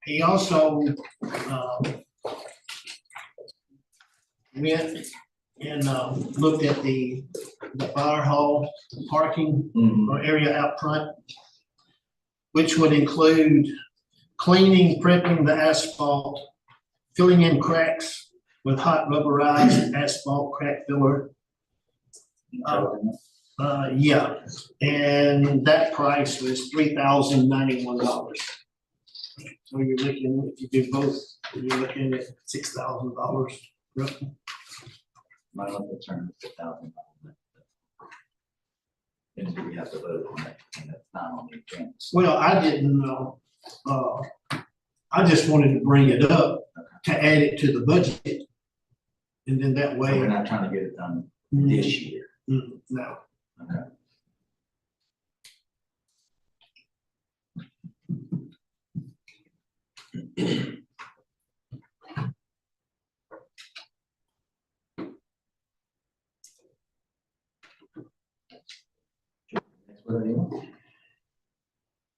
He also, went and, looked at the fire hall parking mhm, or area out front, which would include cleaning, prepping the asphalt, filling in cracks with hot rubberized asphalt crack filler. Yeah, and that price was $3,091. So you're looking, if you do both, you're looking at $6,000 roughly. my local term is $1,000. And we have to vote on it, and it's not on the agenda. Well, I didn't know, I just wanted to bring it up to add it to the budget. And then that So way. we're not trying to get it done this year. No. Okay.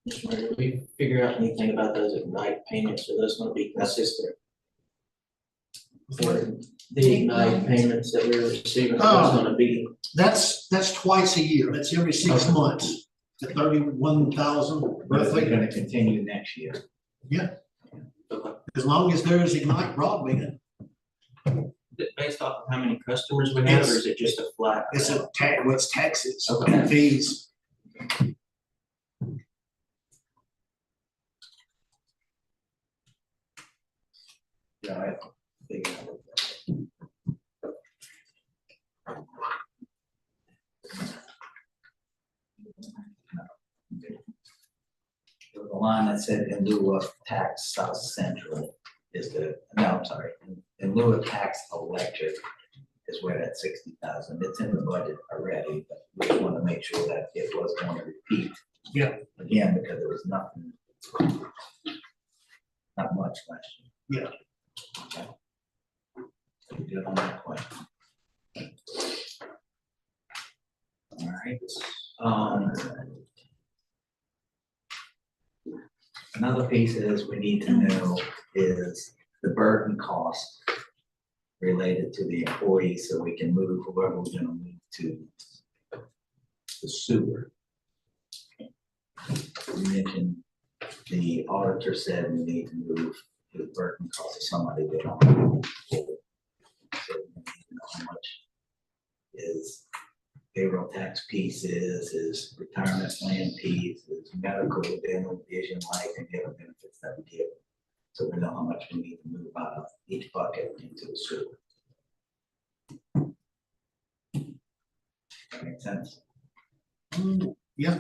Mr. Mayor, did we figure out anything about those Ignite payments? Are those gonna be consistent? For the Ignite payments that we're receiving, are those gonna be? That's twice a year. That's every 6 Okay. months. The 31,000 But if we're roughly. gonna continue next year. Okay. As long as there is Ignite broadband, Is it based off of how many customers we have, or is it just a flat? it's a what's taxes Okay. and fees. Yeah, I think I would. There was a line that said in lieu of tax South Central is I'm sorry, in lieu of tax electric is where that 60,000, it's in the budget already, but we just want to make sure that it was going to repeat. Yeah. Again, because there was nothing, not much last year. Yeah. Okay. So we good on that question. All right. Another piece is we need to know is the burden cost related to the employees, so we can move whoever we're gonna move to the sewer. You mentioned the auditor said we need to move the burden cost of somebody that on. So we need to know how much is payroll tax piece is retirement plan piece, is medical, dental, vision, life, and the other benefits that we give. So we know how much we need to move out of each bucket into the sewer. That makes sense? Yeah,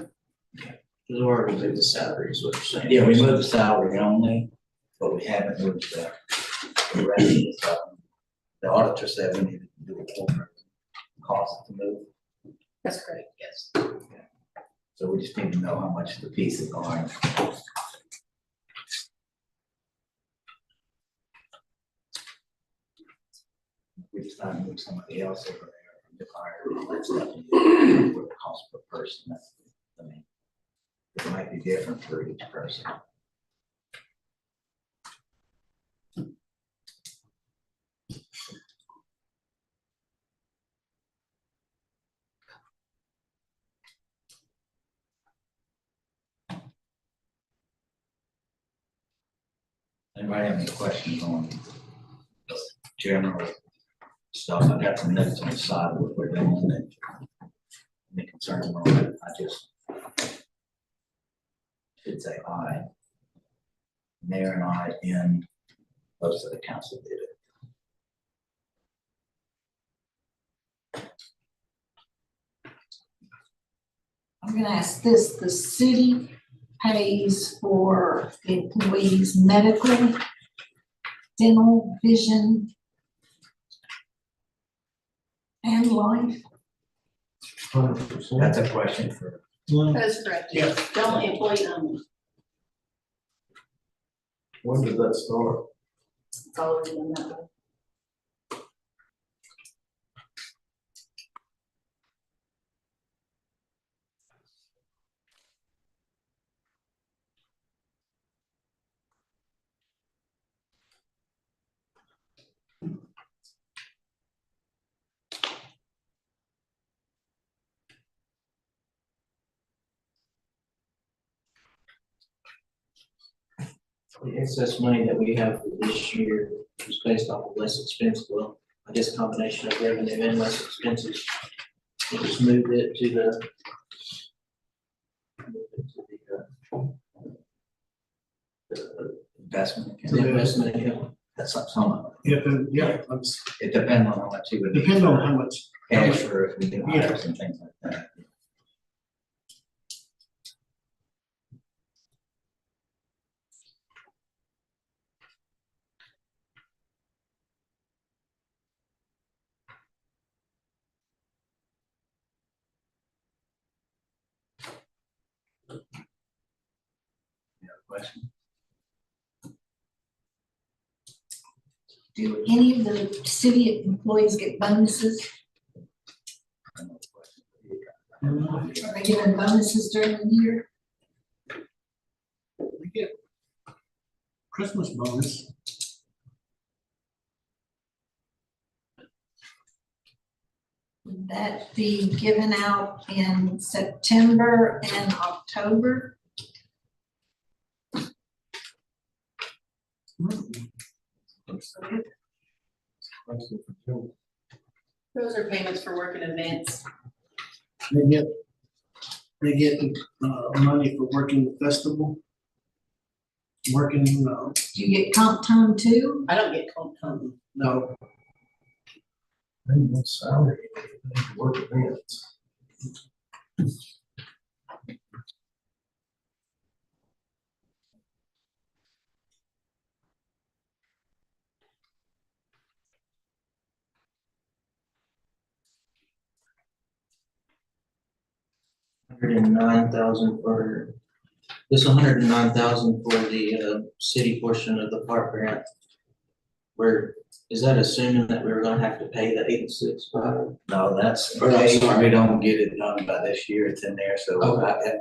Because we're already moved the salary is what you're saying. Yeah, we moved the salary only, but we haven't moved the rest of the stuff. The auditor said we needed to do a full cost to move. That's correct, yes. So we just need to know how much the pieces are. We decide to move somebody else over there from the fire, and all that stuff, and what it costs per person, that's, I mean, it might be different for each person. Anybody have any questions on general stuff? I got some notes on the side of what we're doing and any concerns on it. I just should say aye. Mayor and I, and most of the council did it. I'm gonna ask this, the city pays for the employees' medical, dental, vision, and life. 100%. That's a question for, That is correct, yes. The only employee only. When did that start? It's already in that way. The excess money that we have for this year is based off of less expense, well, I guess a combination of revenue and less expenses. We just moved it to the investment. investment account. That's some, yeah, that's, it depends on how much you would need. depends on how much. Cash or if we do hires and things like that. Any other question? Do any of the city employees get bonuses? I don't know what question. Are they given bonuses during the year? We get Christmas bonus. Would that be given out in September and October? Those are payments for work in advance. They get money for working the festival. Working, Do you get comp time too? I don't get comp time. no, And what salary, work events. $109,000 for, this $109,000 for the city portion of the park grant. Where, is that assuming that we were gonna have to pay the 86.5? No, that's, Or that's if we don't get it done by this year, it's in there, so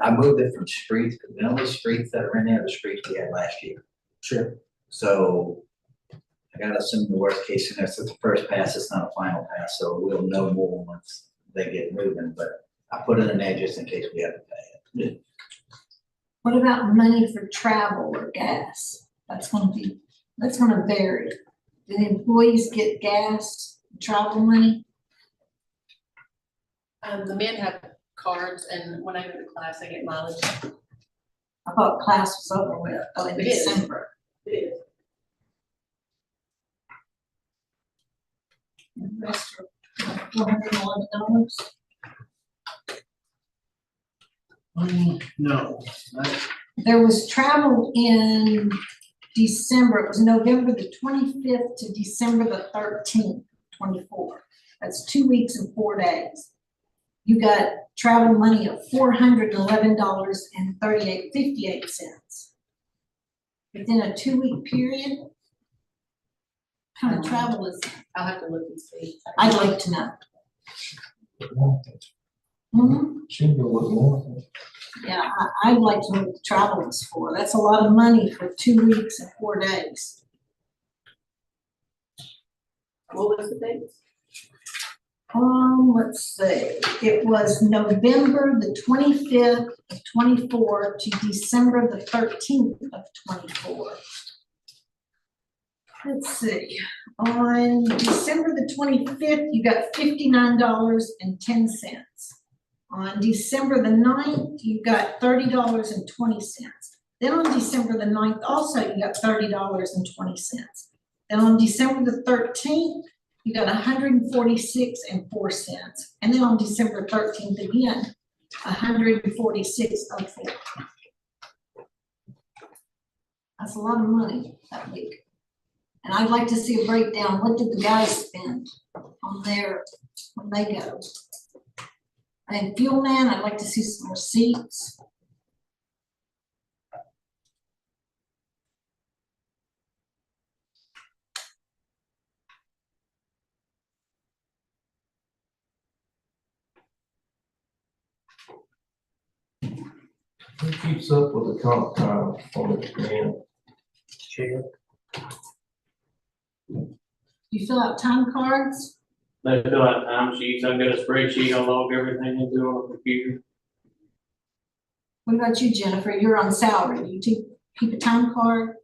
I moved it from streets, because the only streets that are in there are the streets we had last year. Sure. So I gotta assume the worst case scenario, so the first pass, it's not a final pass, so we'll know more once they get moving, but I put it in there just in case we have to pay it. What about money for travel or gas? That's gonna vary. Do the employees get gas, travel money? The men have cards, and when I go to class, I get mileage. I thought class was over with, in It is. December. It is. And the rest are $411. No, There was travel in December, it was November the 25th to December the 13th, 24. That's 2 weeks and 4 days. You got travel money of $411.58. Within a 2-week period? What kind of travel is that? I'll have to look and see. I'd like to know. Mhm. Should go with more. Yeah, I'd like to know what the travel is for. That's a lot of money for 2 weeks and 4 days. What was the date? Let's see, it was November the 25th of 24 to December the 13th of 24. Let's see, on December the 25th, you got $59.10. On December the 9th, you got $30.20. Then on December the 9th, also you got $30.20. Then on December the 13th, you got $146.04. And then on December 13th again, $146.04. That's a lot of money that week. And I'd like to see a breakdown. What did the guys spend on there when they go? And fuel man, I'd like to see some receipts. Who keeps up with the comp time on the command? You fill out time cards? They fill out time sheets, I've got a spreadsheet, I log everything into on the computer. What about you, Jennifer? You're on salary. Do you keep a time card?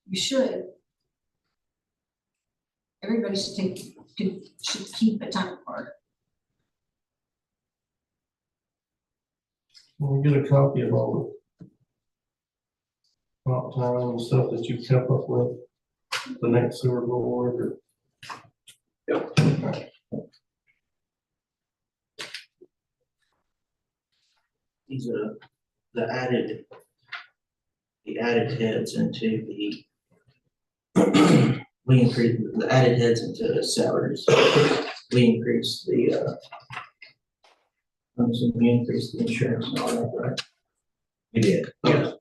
You should. Everybody should keep a time card. We'll get a copy of all the comp time and stuff that you kept up with, the next sewer board or. Yep. These are the added heads into the, we increased the added heads into salaries. We increased the, so we increased the insurance and all that, right? We did. Yeah.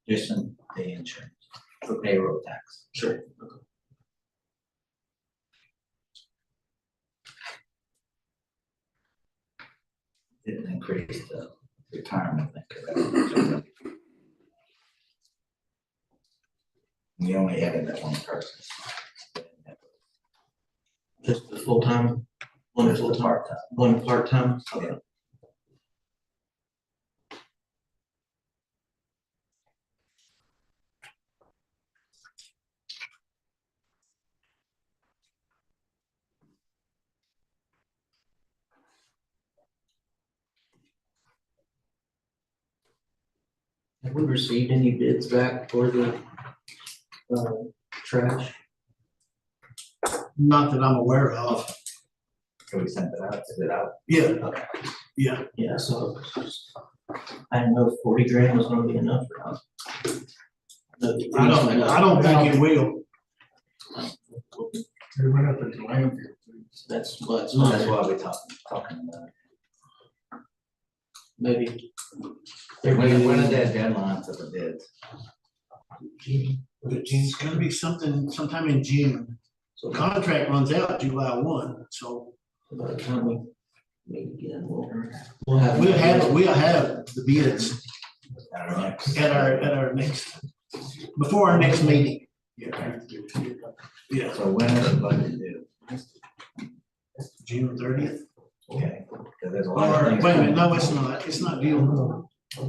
Just in the insurance for payroll tax. Sure. Didn't increase the retirement thing. We only added that one person. Just the full-time, one Just the full-time, part-time. one part-time? Yeah. Have we received any bids back for the, trash? not that I'm aware of. So we sent it out, is it out? Yeah, yeah. Yeah, so I didn't know if 40 grand was gonna be enough or not. I don't think it will. They went up into landfill. That's what's, That's why we're talking about it. maybe. When are their deadline for the bids? It's gonna be sometime in June. So The contract runs out July 1, so by the time we meet again, we'll have. we'll have the bids At our next. at our next before our next meeting. Yeah. Yeah. So when is the budget due? June 30th. Okay, because there's a lot of Or, things. wait a minute, coming. no, it's not due. I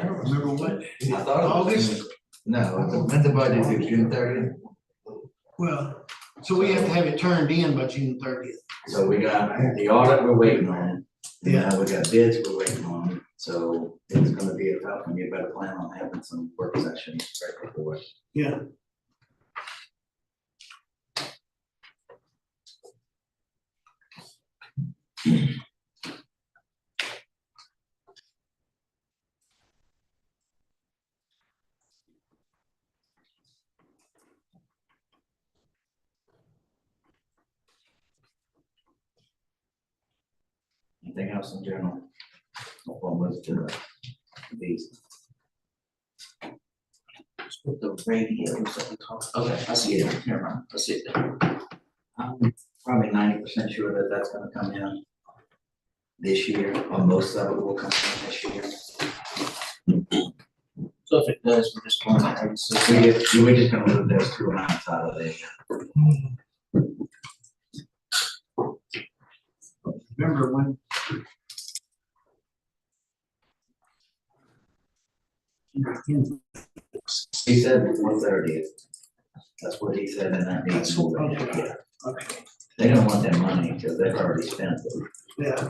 don't remember what, I thought it was August? June- No, when's the budget due, June 30th? Well, so we have to have it turned in by June 30th. So we got the audit we're waiting on. Yeah. We got bids we're waiting on, so it's gonna be a tough one. You better plan on having some work sessions right before it. Yeah. Anything else in general? What was to these? With the radios that we talked, okay, I see it, never mind, I see it there. I'm probably 90% sure that that's gonna come in this year, or most of it will come in this year. So if it does, we're just going to have So we're just gonna move those two amounts out of there. Remember when? He said 130th. That's what he said in that That's meeting. what, okay, okay, They don't want that money because they've already spent it. yeah.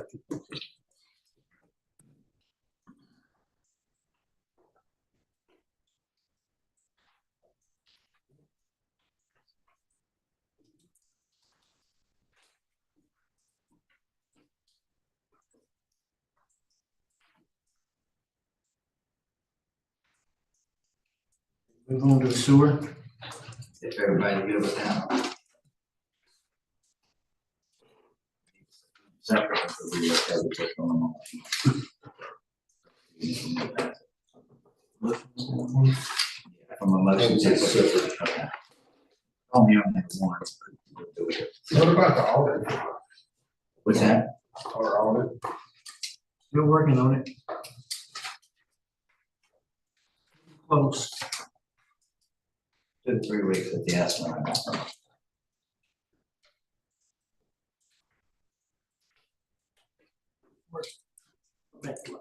Move on to the sewer. If everybody good with that. Separate, so we just have to put going on. From a motion. Okay. Only on that one. What about the audit? What's that? Our audit? Still working on it. Close. 2 to 3 weeks at the estimate. Back to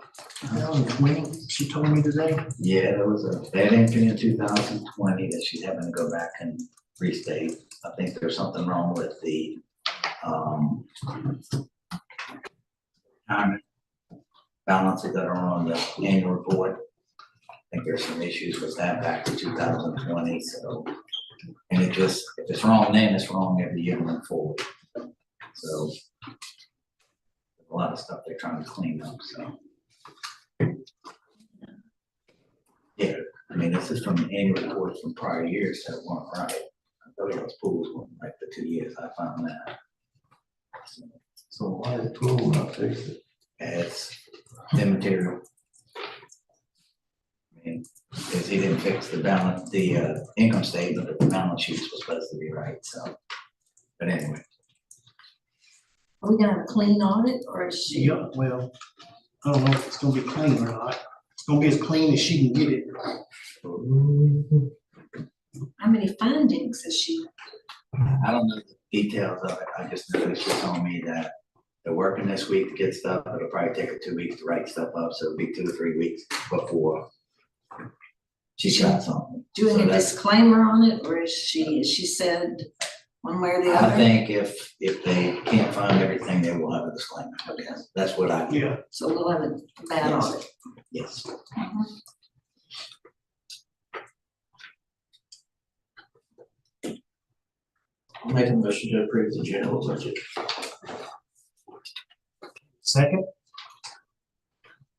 2020, she told me today. Yeah, there was a bad entry in 2020 that she's having to go back and restate. I think there's something wrong with the, retirement balances that are on the annual report. I think there's some issues with that back in 2020, so. And it just, if it's wrong then, it's wrong every year going forward. So. A lot of stuff they're trying to clean up, so. Yeah, I mean, this is from annual reports from prior years that weren't right. I thought those pools weren't right for 2 years, I found that. So why the pool not fixed it? It's immaterial. I mean, because he didn't fix the balance, the income statement, but the balance sheets was supposed to be right, so. But anyway, Are we gonna have a clean audit or is she? Yeah, well, I don't know if it's gonna be clean or not. It's gonna be as clean as she can get it. How many findings has she? I don't know the details of it, I just know that she told me that they're working this week to get stuff, it'll probably take her 2 weeks to write stuff up, so it'll be 2 to 3 weeks before she's got something. Doing So a that's- disclaimer on it, or is she said one way or the I other? think if they can't find everything, they will have a disclaimer. Okay. That's what I, Yeah, So we'll have a bad Yes. audit. yes. I'll make a motion to approve the general budget. second,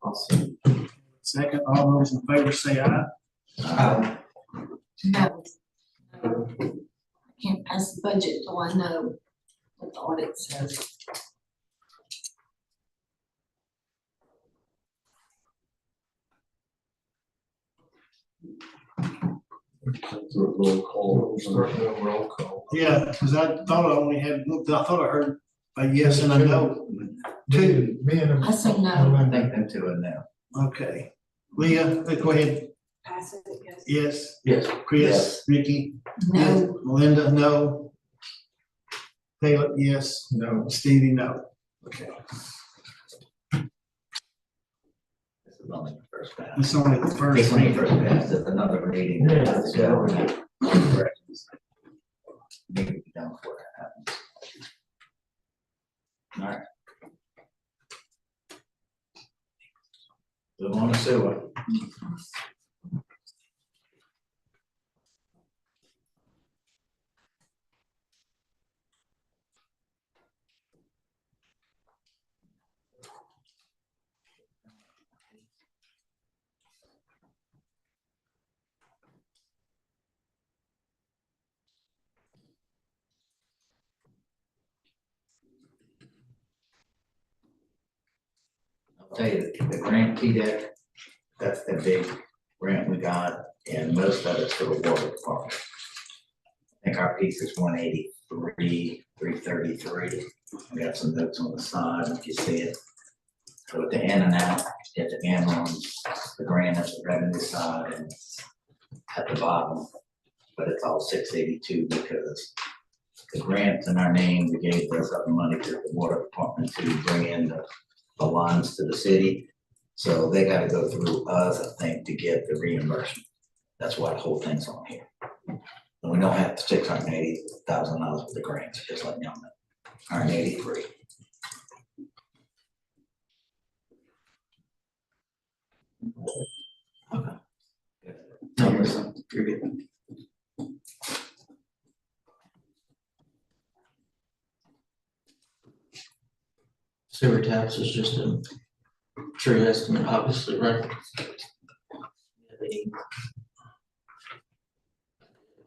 Awesome. second, all those in favor say aye. No. I can't pass the budget till I know what the audit says. Do a roll call, start doing roll call. Yeah, because I thought I only had, I thought I heard a yes and a no. Two. Me and. I say no. I think them two in there. Okay. Leah, go ahead. pass it, yes. Yes. Yes. Chris, Yes. Ricky, No. Melinda, no. Caleb, yes. No. Stevie, no. Okay. This is only the first pass. It's only the first It's only thing. first pass, it's another reading that has to go. Corrections. Need to be done before that happens. All right. Move on to sewer. I'll tell you, the grant TDEC, that's the big grant we got, and most of it's for the water department. I think our piece is 183, 333. We have some notes on the side, if you see it. So at the in and out, at the end on the grant at the revenue side, and at the bottom, but it's all 682 because the grant in our name, we gave us up money to the water department to bring in the lines to the city. So they gotta go through us, I think, to get the reimbursement. That's why the whole thing's on here. And we don't have $680,000 for the grants, just like y'all know. 183. Okay. Good. No, listen, you're good. Sewer tax is just a true estimate, obviously, right?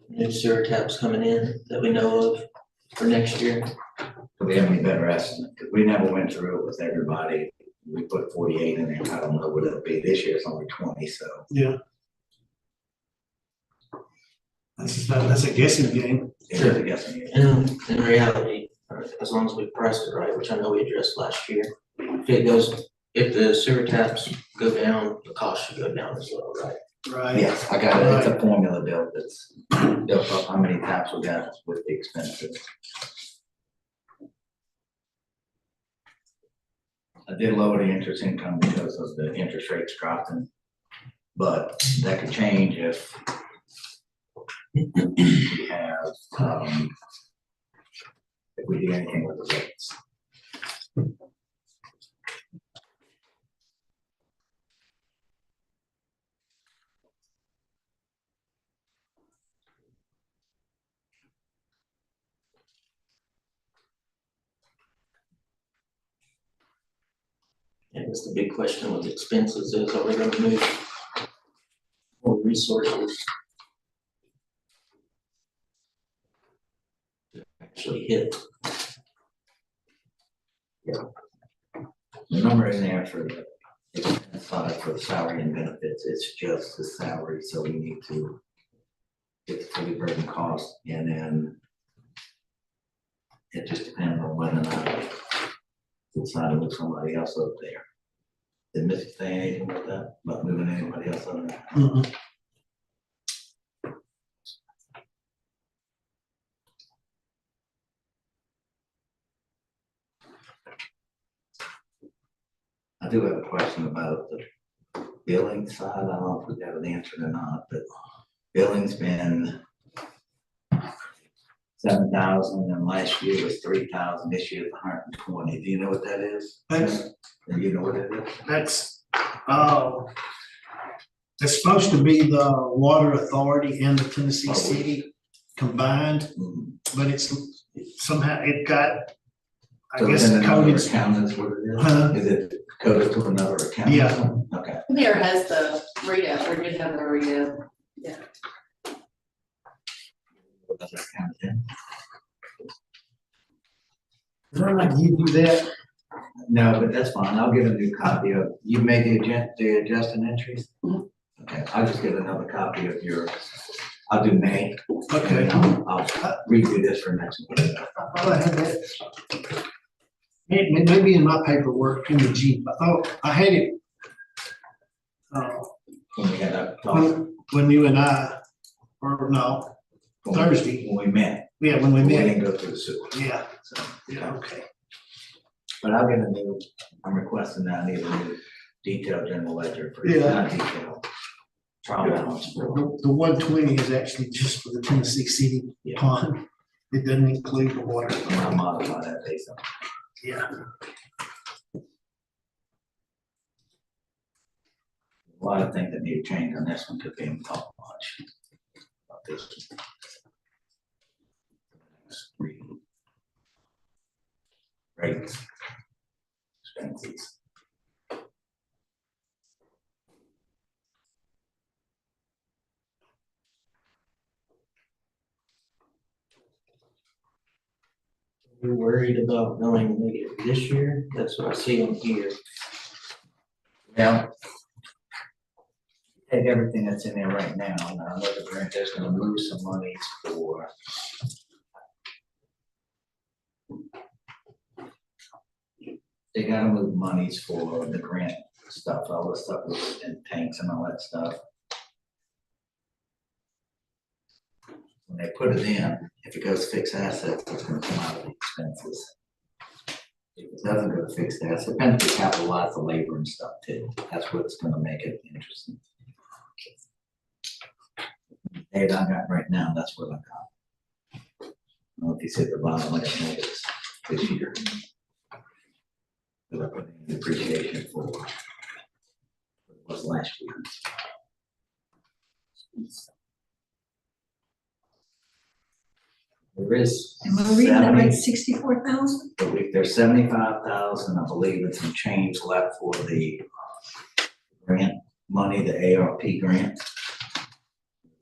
New sewer taps coming in that we know of for next year. Do we have any better estimate? Because we never went through it with everybody. We put 48 in there. I don't know what it'll be. This year it's only 20, so. Yeah. That's a guessing game. It's a guessing game. And in reality, as long as we priced it right, which I know we addressed last year, if the sewer taps go down, the cost should go down as well, right? Right. Yes, I got it. It's a formula built that's built up how many taps we got with the expenses. I did lower the interest income because of the interest rates dropping, but that could change if we have, if we do anything with the rates. And it's the big question with expenses is, are we gonna move more resources to actually hit? The number in there for the expense side for the salary and benefits, it's just the salary, so we need to get the fully burdened cost, and then it just depends on whether or not it's decided with somebody else up there. Did Missy say anything about that, about moving anybody else on there? Mhm. I do have a question about the billing side. I don't know if we have an answer or not, but billing's been 7,000, and last year was 3,000. This year is 120. Do you know what that is? That's, Do you know what it is? that's, it's supposed to be the water authority and the Tennessee City combined, Mhm. but it's somehow, it got, I So guess, then the another code account is what it is? Huh? Is it coded to another account? or Yeah. something? Okay. There has the readout, or did have the readout. What other account is it? Did I not give you that? No, but that's fine. I'll get a new copy of, you made the adjusted entries? Mhm. Okay, I'll just get another copy of your, I'll do May. Okay. And I'll redo this for next week. I thought I had that. Maybe in my paperwork in the Jeep. I thought I had it. When we had that talk. when you and I, or no, Thursday, When we met, yeah, when we we met, didn't go through the sewer, yeah, so. yeah, okay. But I'll get a new, I'm requesting that I need a new detailed general ledger for, Yeah. not detailed. Trial balance for, The 120 is actually just for the Tennessee City pond. It doesn't include the water. I'll modify that based on. Yeah. A lot of things that need to change on this one, because we haven't talked much about this. Rates. Expenses. You're worried about going negative this year? That's what I see on here. Now, take everything that's in there right now, and I know the grant is gonna move some monies for. They gotta move monies for the grant stuff, all the stuff with and tanks and all that stuff. When they put it in, if it goes fixed assets, it's gonna come out of the expenses. If it doesn't go to fixed assets, depends if you capitalize the labor and stuff too, that's what's gonna make it interesting. Data I got right now, that's what I got. I don't know if you see at the bottom, like I noticed this year. But I put in depreciation for what was last year. There is. Am I reading that right, 70 64,000? but there's 75,000, I believe, and some change left for the grant money, the ARP grant.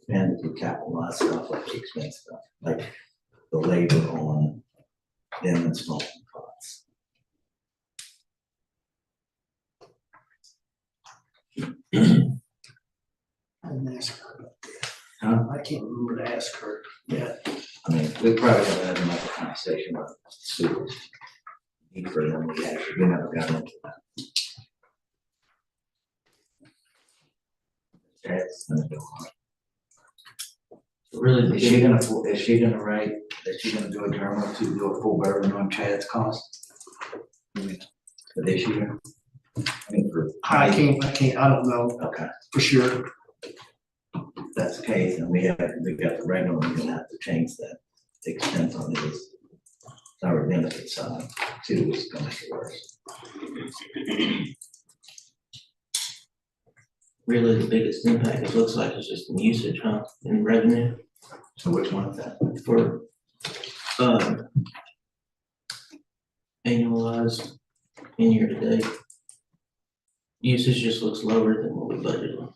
And to capitalize stuff like the expense stuff, like the labor on them and smoking pots. I didn't ask her about that. Huh? I can't remember to ask her. Yeah, I mean, we probably haven't had another conversation about sewers. Deeper than we had, we never got into that. That's gonna go on. Really, Is she gonna write, is she gonna do a journal to do a full burden on Chad's cost? For this year? I mean, for. I don't know Okay, for sure. if that's the case, and we got the regular, we're gonna have to change that expense on this. Our benefit side, too, is gonna make it worse. really the biggest impact, it looks like, is just in usage, huh, in revenue So which one is that? for, annualized in year to date. Usage just looks lower than what we budgeted.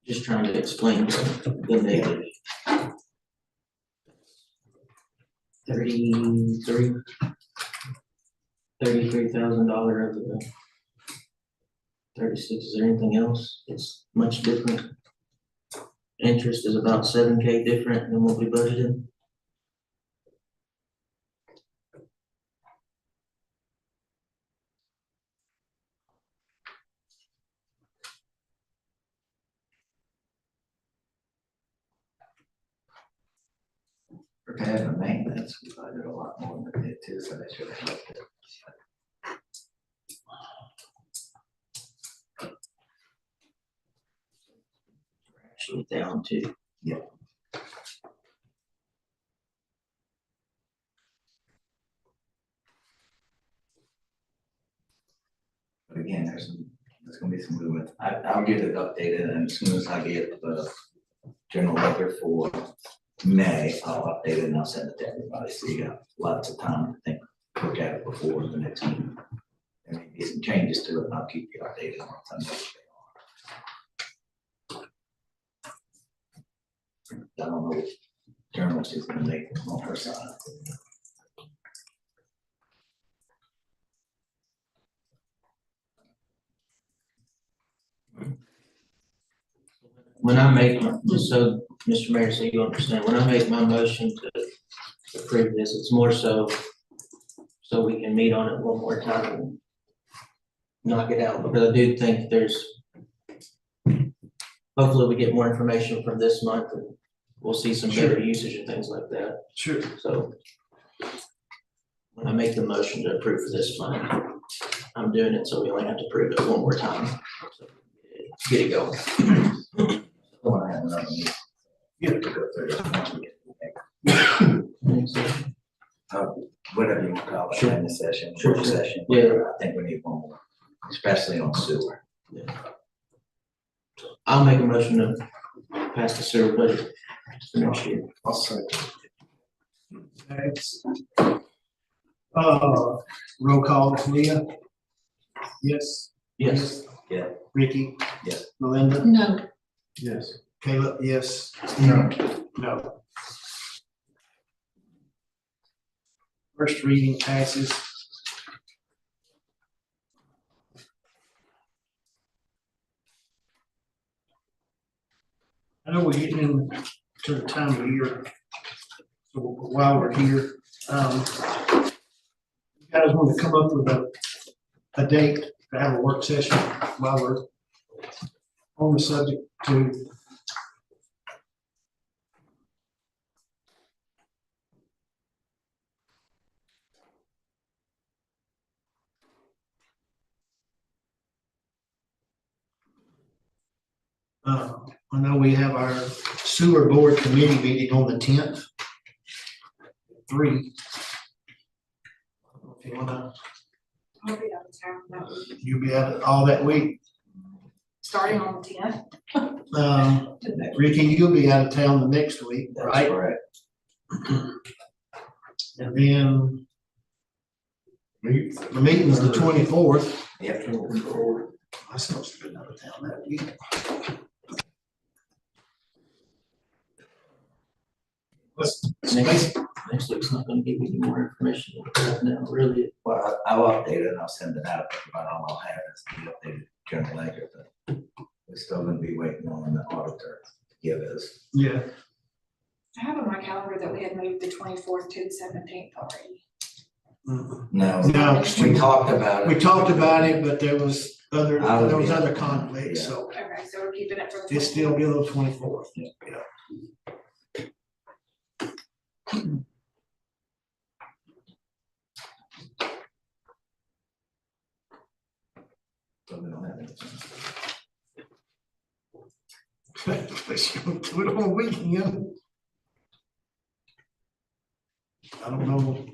Just trying to explain the negative. $33,000 of the 36. Is there anything else? It's much different. Interest is about $7K different than what we budgeted. Repair and maintenance, we budgeted a lot more than we did too, so that should have helped it. Actually down to. Yep. But again, there's gonna be some movement. I'll get it updated, and as soon as I get the general ledger for May, I'll update it and I'll send it to everybody, so you got lots of time to think, look at it before the next meeting. There may be some changes to it, and I'll keep you updated on what I know they are. I don't know which journal she's gonna make on her side. When I make, just so, Mr. Mayor, so you understand, when I make my motion to approve this, it's more so we can meet on it one more time knock it out, because I do think there's, hopefully we get more information from this month and we'll see some better usage and things like that. Sure. So when I make the motion to approve for this month, I'm doing it so we only have to prove it one more time. So, get it going. I wanna have another meeting. Yeah. To go through this once we get to the whatever you want to call it, Sure. in the session, Sure, work sure. session. Yeah. I think we need one more, especially on sewer. I'll make a motion to pass the sewer budget for next year. I'll second. Thanks. Roll call, Leah? Yes. Yes. Yeah. Ricky? Yes. Melinda? No, Yes. Caleb, yes. No. No. First reading passes. I know we're getting into the time of year, so while we're here, you guys want to come up with a date to have a work session while we're on the subject to I know we have our sewer board committee meeting on the 10th. 3. If you wanna, I'll be out of town that week, you'll be out all that week. starting on the 10th. Ricky, you'll be out of town the next week, That's right? correct. And then the meeting's the 24th. Yep. I'm supposed to be out of town that week. Next week's not gonna give you any more information right now, really. Well, I'll update it and I'll send it out, but about all I'll have is the updated general ledger, but we're still gonna be waiting on the auditor to give us. Yeah. I have on my calendar that we had moved the 24th to the 17th already. No, No. we talked about it. We talked about it, but there was other conflicts, so Okay, so we're keeping it for the. it's still be on the 24th. Yeah. So we don't have anything. But you don't do it on a weekend. I don't know.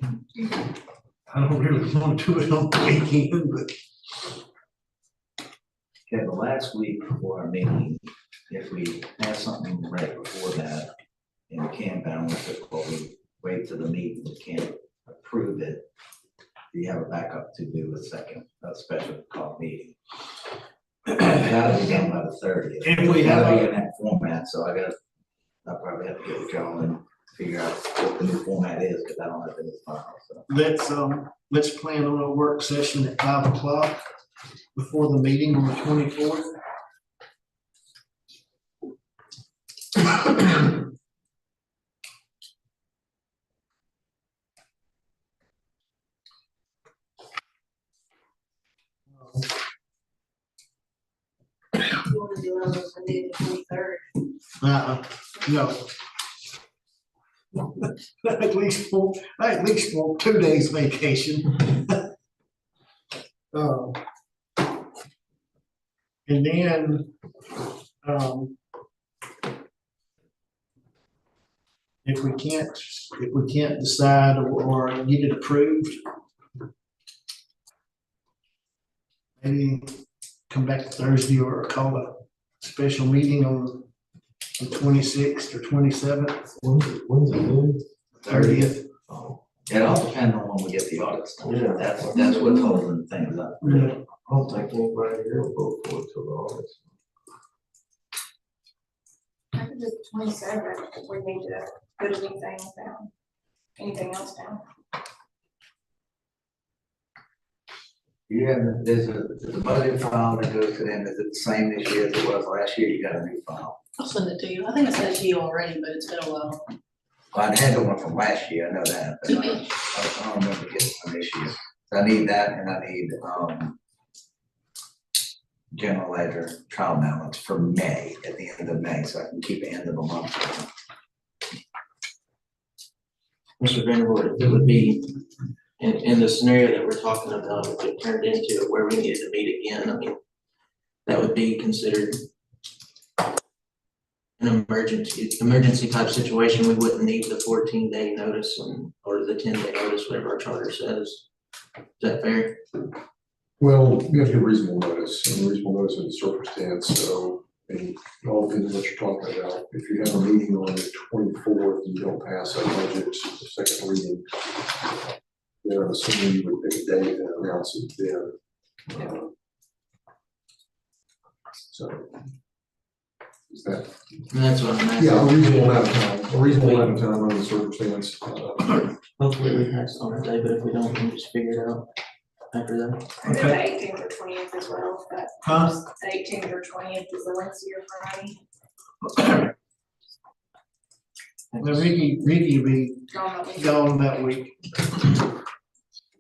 I don't really want to do it on the weekend, but Okay, the last week before our meeting, if we have something right before that, and we can't balance it, or we wait till the meeting, we can't approve it, you have a backup to do a special call meeting. Gotta be done by the 30th. If we have Gotta a- be in that format, so I'll probably have to get with John and figure out what the new format is, because I don't have any file, so. let's plan on a work session at 5 o'clock before the meeting on the 24th. you want to do it on Monday the 23rd. No. At least for 2 days vacation. And then, if we can't decide or get it approved, maybe come back Thursday or call a special meeting on the 26th or 27th, When's it due? 30th. It all depends on when we get the audits. Yeah. That's what's holding things up. Yeah. I don't think anybody here will vote for it till the August. I could do the 27th if we need to put anything else down. There's a budget file that goes to them, is it the same this year as it was last year, you got a new file? I'll send it to you. I think I sent it to you already, but it's been a while. Well, I had the one from last year, I know that, but I don't remember getting one this year. So I need that, and I need, general ledger trial balance for May, at the end of May, so I can keep the end of the month. Mr. Vanderboard, if it would be, in the scenario that we're talking about, if it turned into where we needed to meet again, I mean, that would be considered an emergency type situation. We wouldn't need the 14-day notice or the 10-day notice, whatever our charter says. Is that fair? Well, we have to give reasonable notice, and reasonable notice of the circumstance, so, and all depends on what you're talking about. If you have a meeting on the 24th and you don't pass a budget, the second reading, then I'm assuming you would pick a date and announce it then. So, is that? And that's what I'm asking. Yeah, a reasonable amount of time, under the circumstance. Hopefully we pass on that day, but if we don't, we can just figure it out after that. And then Okay. the eighteenth or twentieth as well, but Huh? the eighteenth or twentieth is the Wednesday or Friday. Well, Ricky will be Gone that week. gone that week.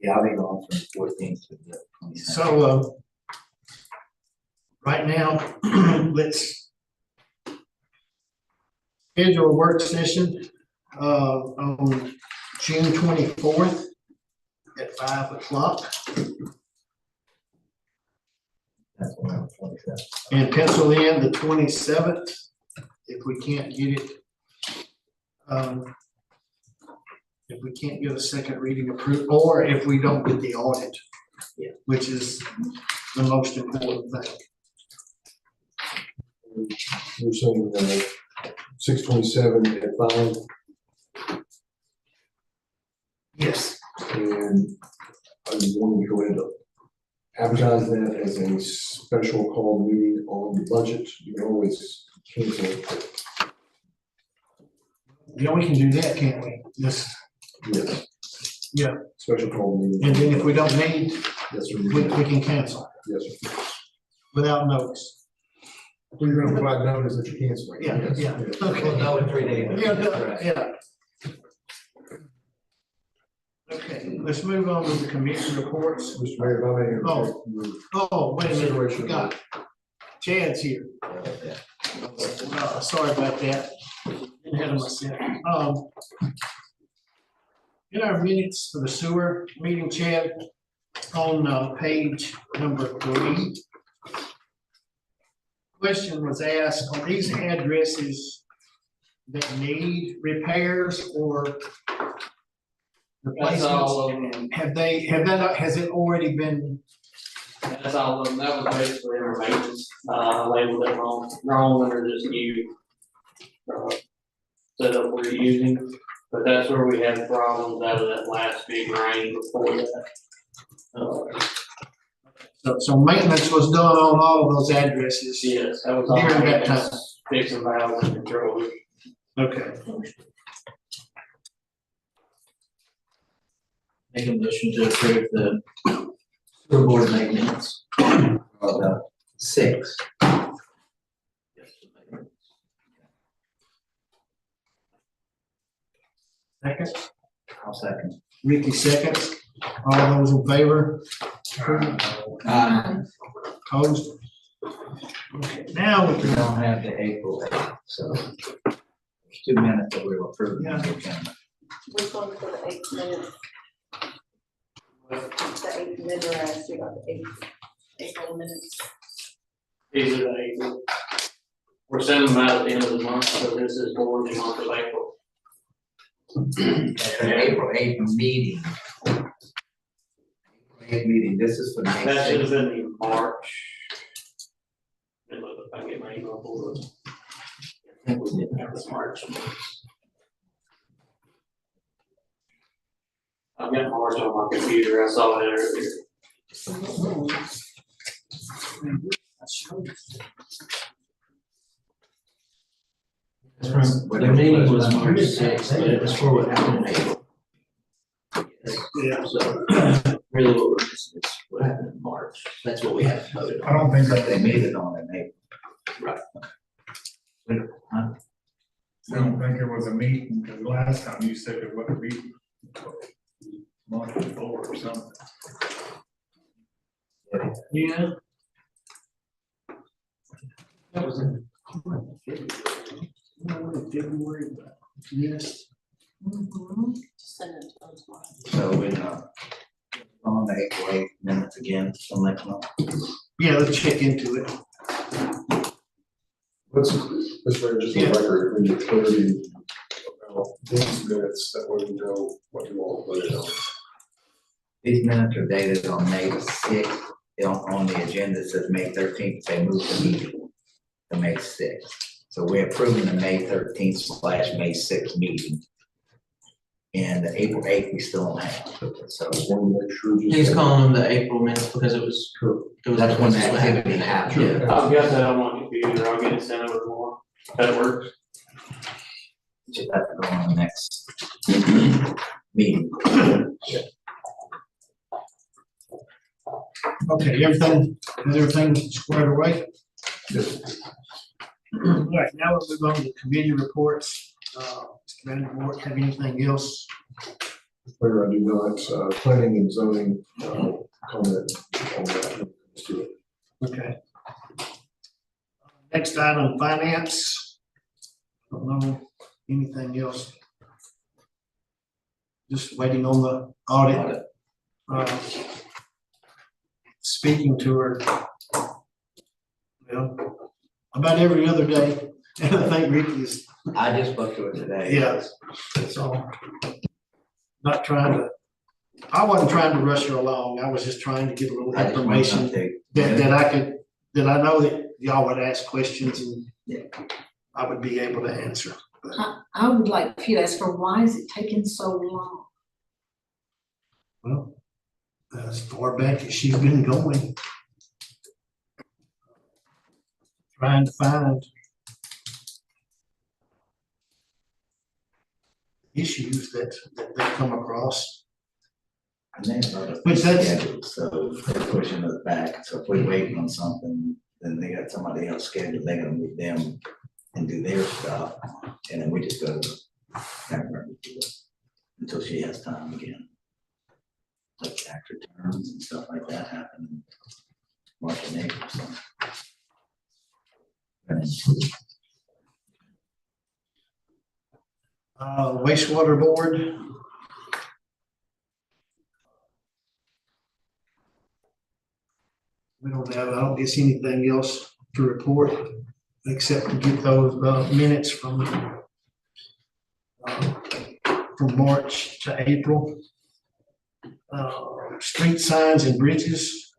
Yeah, I'll be gone from 14th to the 22nd. So, right now, let's schedule a work session, on June 24th at 5 o'clock, That's when I'm 27th. and pencil in the 27th, if we can't get it. If we can't get a second reading approved, or if we don't get the audit, which is the most important thing. We're saying, 6/27 at 5, Yes. and I was wanting to go ahead and advertise that as a special call meeting on the budget. You can always cancel it. Yeah, we can do that, can't we? Yes, Yes. Yeah. Special call meeting. and then if we don't need, Yes, sir. we can cancel Yes, sir. without notice. We're gonna provide notice that you're canceling. Yeah, Yes, yeah. yes. Okay. Well, no, in 3 days. Yeah, Right. yeah. Okay, let's move on to the commission reports. Mr. Mayor, if I may interject, your Oh, wait a minute, consideration. forgot. Chad's here. Sorry about that. Ahead of myself. In our minutes for the sewer meeting, Chad, on page number 3, question was asked, are these addresses that need repairs or That's all of replacements? them. Has it already been? That's all of them. That was basically our maintenance. I labeled it wrong under this new setup we're using. But that's where we had problems out of that last big rain before that. So maintenance was done on all of those addresses? Yes, that was all. During that time. maintenance, Fixing valves and controls. Okay. Make a motion to approve the sewer board maintenance. 6. Second, I'll second. Ricky seconds. All those in favor? Opposed? Okay, now we We can, don't have the April 8th, so there's 2 minutes that we will approve. Yeah. Which one for the 8 minutes? The 8 minutes, or I asked you about the 8 minutes. These are the April. We're sending them out at the end of the month, so this is for the month of April. That's an April 8th meeting. April 8th meeting, this is for May That should have 6th. been in March. Let me look if I can get my email pulled up. I think we didn't have this March. I've got March on my computer, I saw it earlier. The meeting was March 6th, but it was for what happened in April. yeah, So really what we're missing is what happened in March. That's what we have voted on. I don't think that they made it on in April. Right. Huh? I don't think there was a meeting, because last time you said there was a meeting. Month before or something. yeah. That was in February, but yes. Mhm. Send it to us, Mark. So we, on the April 8th minutes again, so next month. Yeah, let's check into it. Let's, Mr. Mayor, just for the record, we need clarity about these minutes, that way we know what you all voted on. These minutes are dated on May 6th. On the agenda, it says May 13th, they moved the meeting to May 6th. So we're approving the May 13th/May 6th meeting. And the April 8th, we still don't have. So Just want to make sure. just- He's calling them the April minutes because it was. Sure. It was that's when the what activity happened. Sure. I've got that on my computer, I'll get it sent over tomorrow. That works. Just have to go on the next meeting. Okay, everything squared away? All right, now we'll move on to committee reports. Mr. Manager, Board, have anything else? Mayor, I do not, planning and zoning, comment on that. Let's do it. Okay. Next item, finance. Don't know anything else. Just waiting on the audit. Speaking to her, well, about every other day, and I think Ricky is, I just spoke to it today. yeah, that's all. Not trying to, I wasn't trying to rush her along, I was just trying to get a little I just want information to update. that I know that y'all would ask questions and I would be able to answer. I would like for you to ask her, why is it taking so long? Well, as far back as she's been going. Trying to find issues that they come across. And they wrote Which a that's- schedule, so they're pushing us back. So if we're waiting on something, then they got somebody else scheduled, they're gonna move them and do their stuff. And then we just go to until she has time again. Like tax returns and stuff like that happen in March and April, so. Wastewater board. I don't guess anything else to report, except to get those minutes from March to April. Street signs and bridges.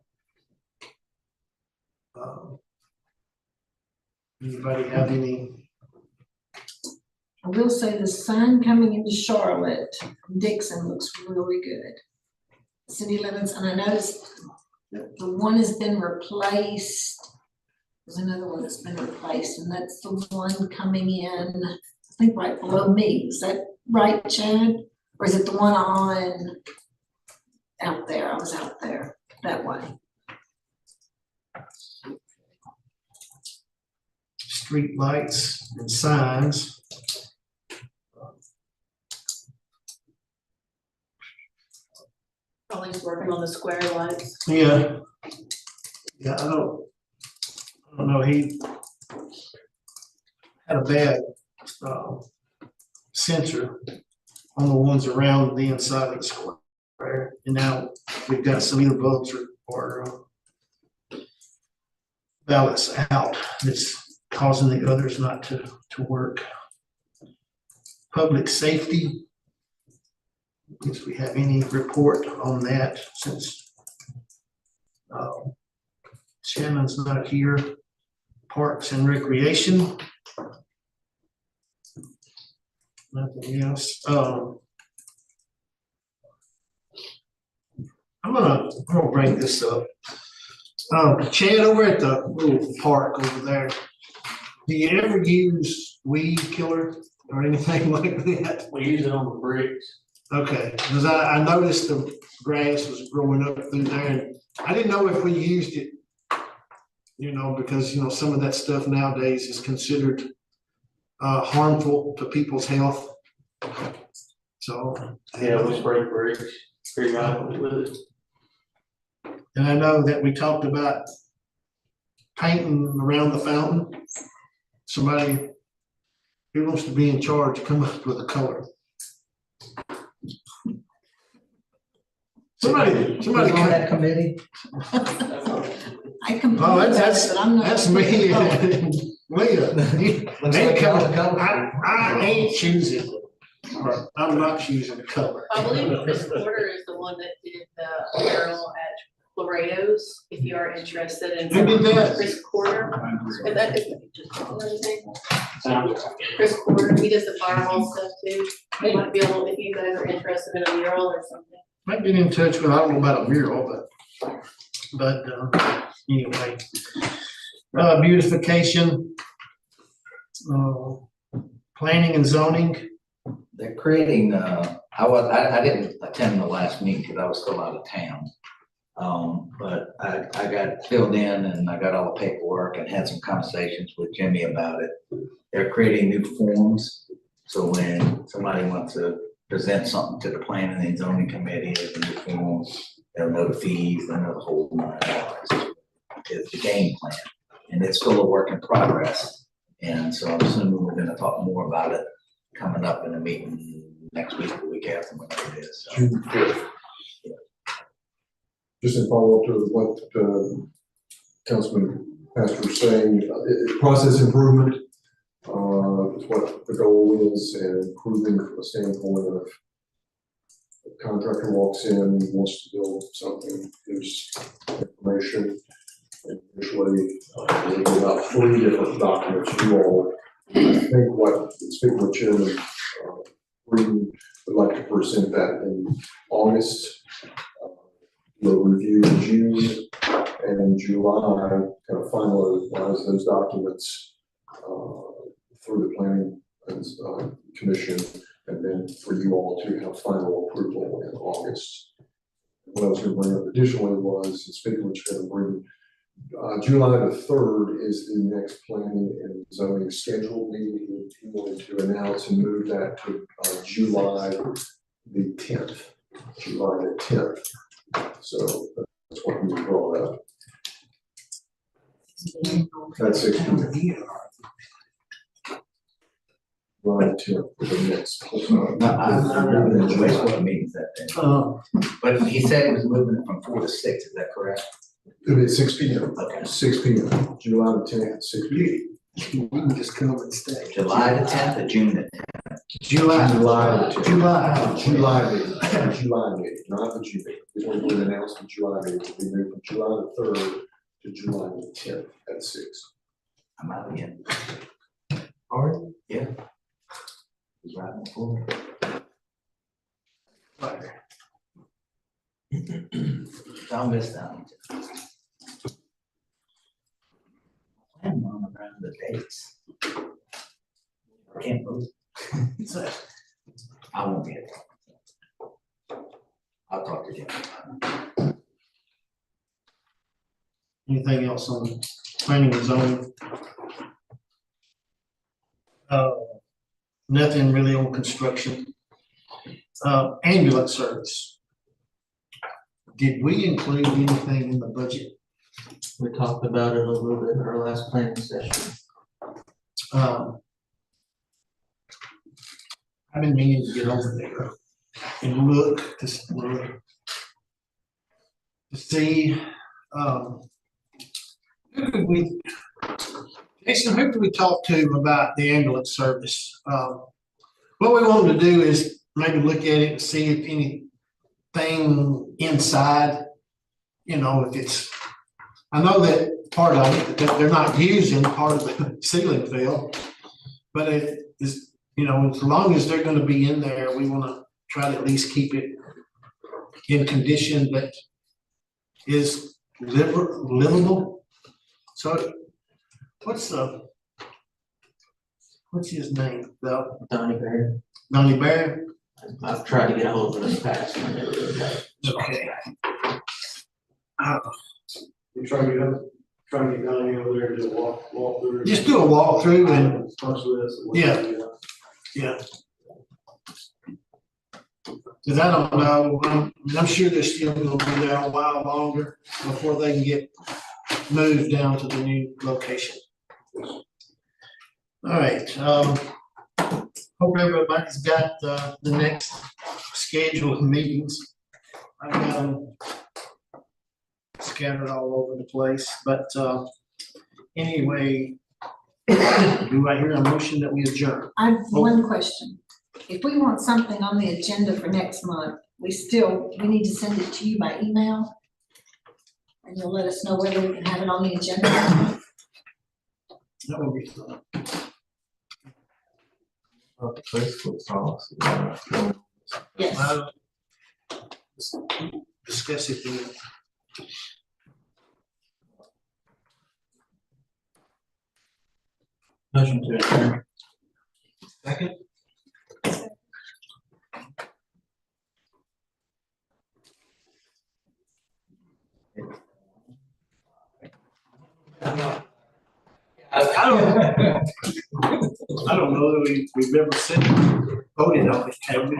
Anybody have any? I will say the sign coming into Charlotte from Dixon looks really good. City limits, and I noticed that the one has been replaced. There's another one that's been replaced, and that's the one coming in, I think right below me. Is that right, Chad? Or is it the one on out there? I was out there, that one. Street lights and signs. Ollie's working on the square lights. Yeah. Yeah, I don't know, he had a bad, sensor on the ones around the inside of the square. And now we've got some earbuds or ballots out that's causing the others not to work. Public safety. If we have any report on that, since Shannon's not here. Parks and recreation. Nothing else. I'm gonna bring this up. Chad, over at the little park over there, do you ever use weed killer or anything like that? We use it on the bricks. Okay, because I noticed the grass was growing up through there, and I didn't know if we used it, because, some of that stuff nowadays is considered harmful to people's health. So. Yeah, we spray bricks periodically with it. And I know that we talked about painting around the fountain. Somebody who wants to be in charge, come up with a color. Somebody Who's on come. that committee? I can. Oh, that's, but I'm not. that's me. Leah, Looks they like you're on the come, color. I ain't choosing, or I'm not choosing the color. I believe Chris Porter is the one that did the mural at Laredo's, if you are interested in. Who did that? Chris Porter. And that is, Chris Porter, he does the firewall stuff too. It might be a little, if you guys are interested in a mural or something. Might get in touch with, I don't know about a mural, but anyway. Beautification, planning and zoning. They're creating, I didn't attend the last meeting because I was still out of town. But I got filled in and I got all the paperwork and had some conversations with Jimmy about it. They're creating new forms, so when somebody wants to present something to the planning and zoning committee as a new form, they'll know the fees, they'll know the whole $9. It's the game plan, and it's still a work in progress. And so I'm assuming we're gonna talk more about it coming up in a meeting next week, the week after, whatever it is. So, June 5th. Just in follow-up to what Councilman Pastor was saying, process improvement is what the goal is, and improving from a standpoint of the contractor walks in, wants to build something, there's information. And initially, we give out 3 different documents to you all. I think what, speaking with Chairman Green, would like to present that in August. We'll review in June and in July, kind of finalize those documents through the planning commission, and then for you all to have final approval in August. What I was going to bring up additionally was, speaking with Chairman Green, July the 3rd is the next planning and zoning schedule meeting. He wanted to announce and move that to July the 10th. July the 10th. So that's what we brought up. That's 16. July 10th for the next. I'm not sure what meetings that day. But he said he was moving it from 4 to 6, is that correct? It'll be 6 p.m. Okay. 6 p.m. July the 10th, 6 p.m. You can just come and stay. July the 10th or June the 10th? July. July. July meeting, not the June meeting. We want to do an announcement July meeting. We move from July the 3rd to July the 10th at 6. I'm out again. All right. Yeah. He's right before. I'll miss that one. I'm on around the dates. I can't move. So, I won't be able to. I'll talk to you. Anything else on planning and zoning? Nothing really on construction. Ambulance service. Did we include anything in the budget? We talked about it a little bit in our last planning session. I've been meaning to get over there and look to see, who could we, Jason, who could we talk to about the ambulance service? What we want to do is maybe look at it and see if anything inside, you know, if it's, I know that part of it, that they're not using part of the ceiling fill, but it is, you know, as long as they're gonna be in there, we wanna try to at least keep it in condition that is livable. So what's his name? Donnie Bear. Donnie Bear? I've tried to get a hold of him in the past. And I never really got it. Okay. You try to get down here over there and do a walk through. Just do a walkthrough and, Starts with this. yeah. Cause I don't know, I'm sure they're still gonna be there a while longer before they can get move down to the new location. All right, hope everybody's got the next scheduled meetings. I've got them scattered all over the place, but anyway, do I hear a motion that we adjourn? I have one question. If we want something on the agenda for next month, we need to send it to you by email? And you'll let us know whether we can have it on the agenda? That would be fun. Facebook policy. Yes. Discuss it then. Motion to adjourn. Second? I don't know that we've ever said, voted on it, have we?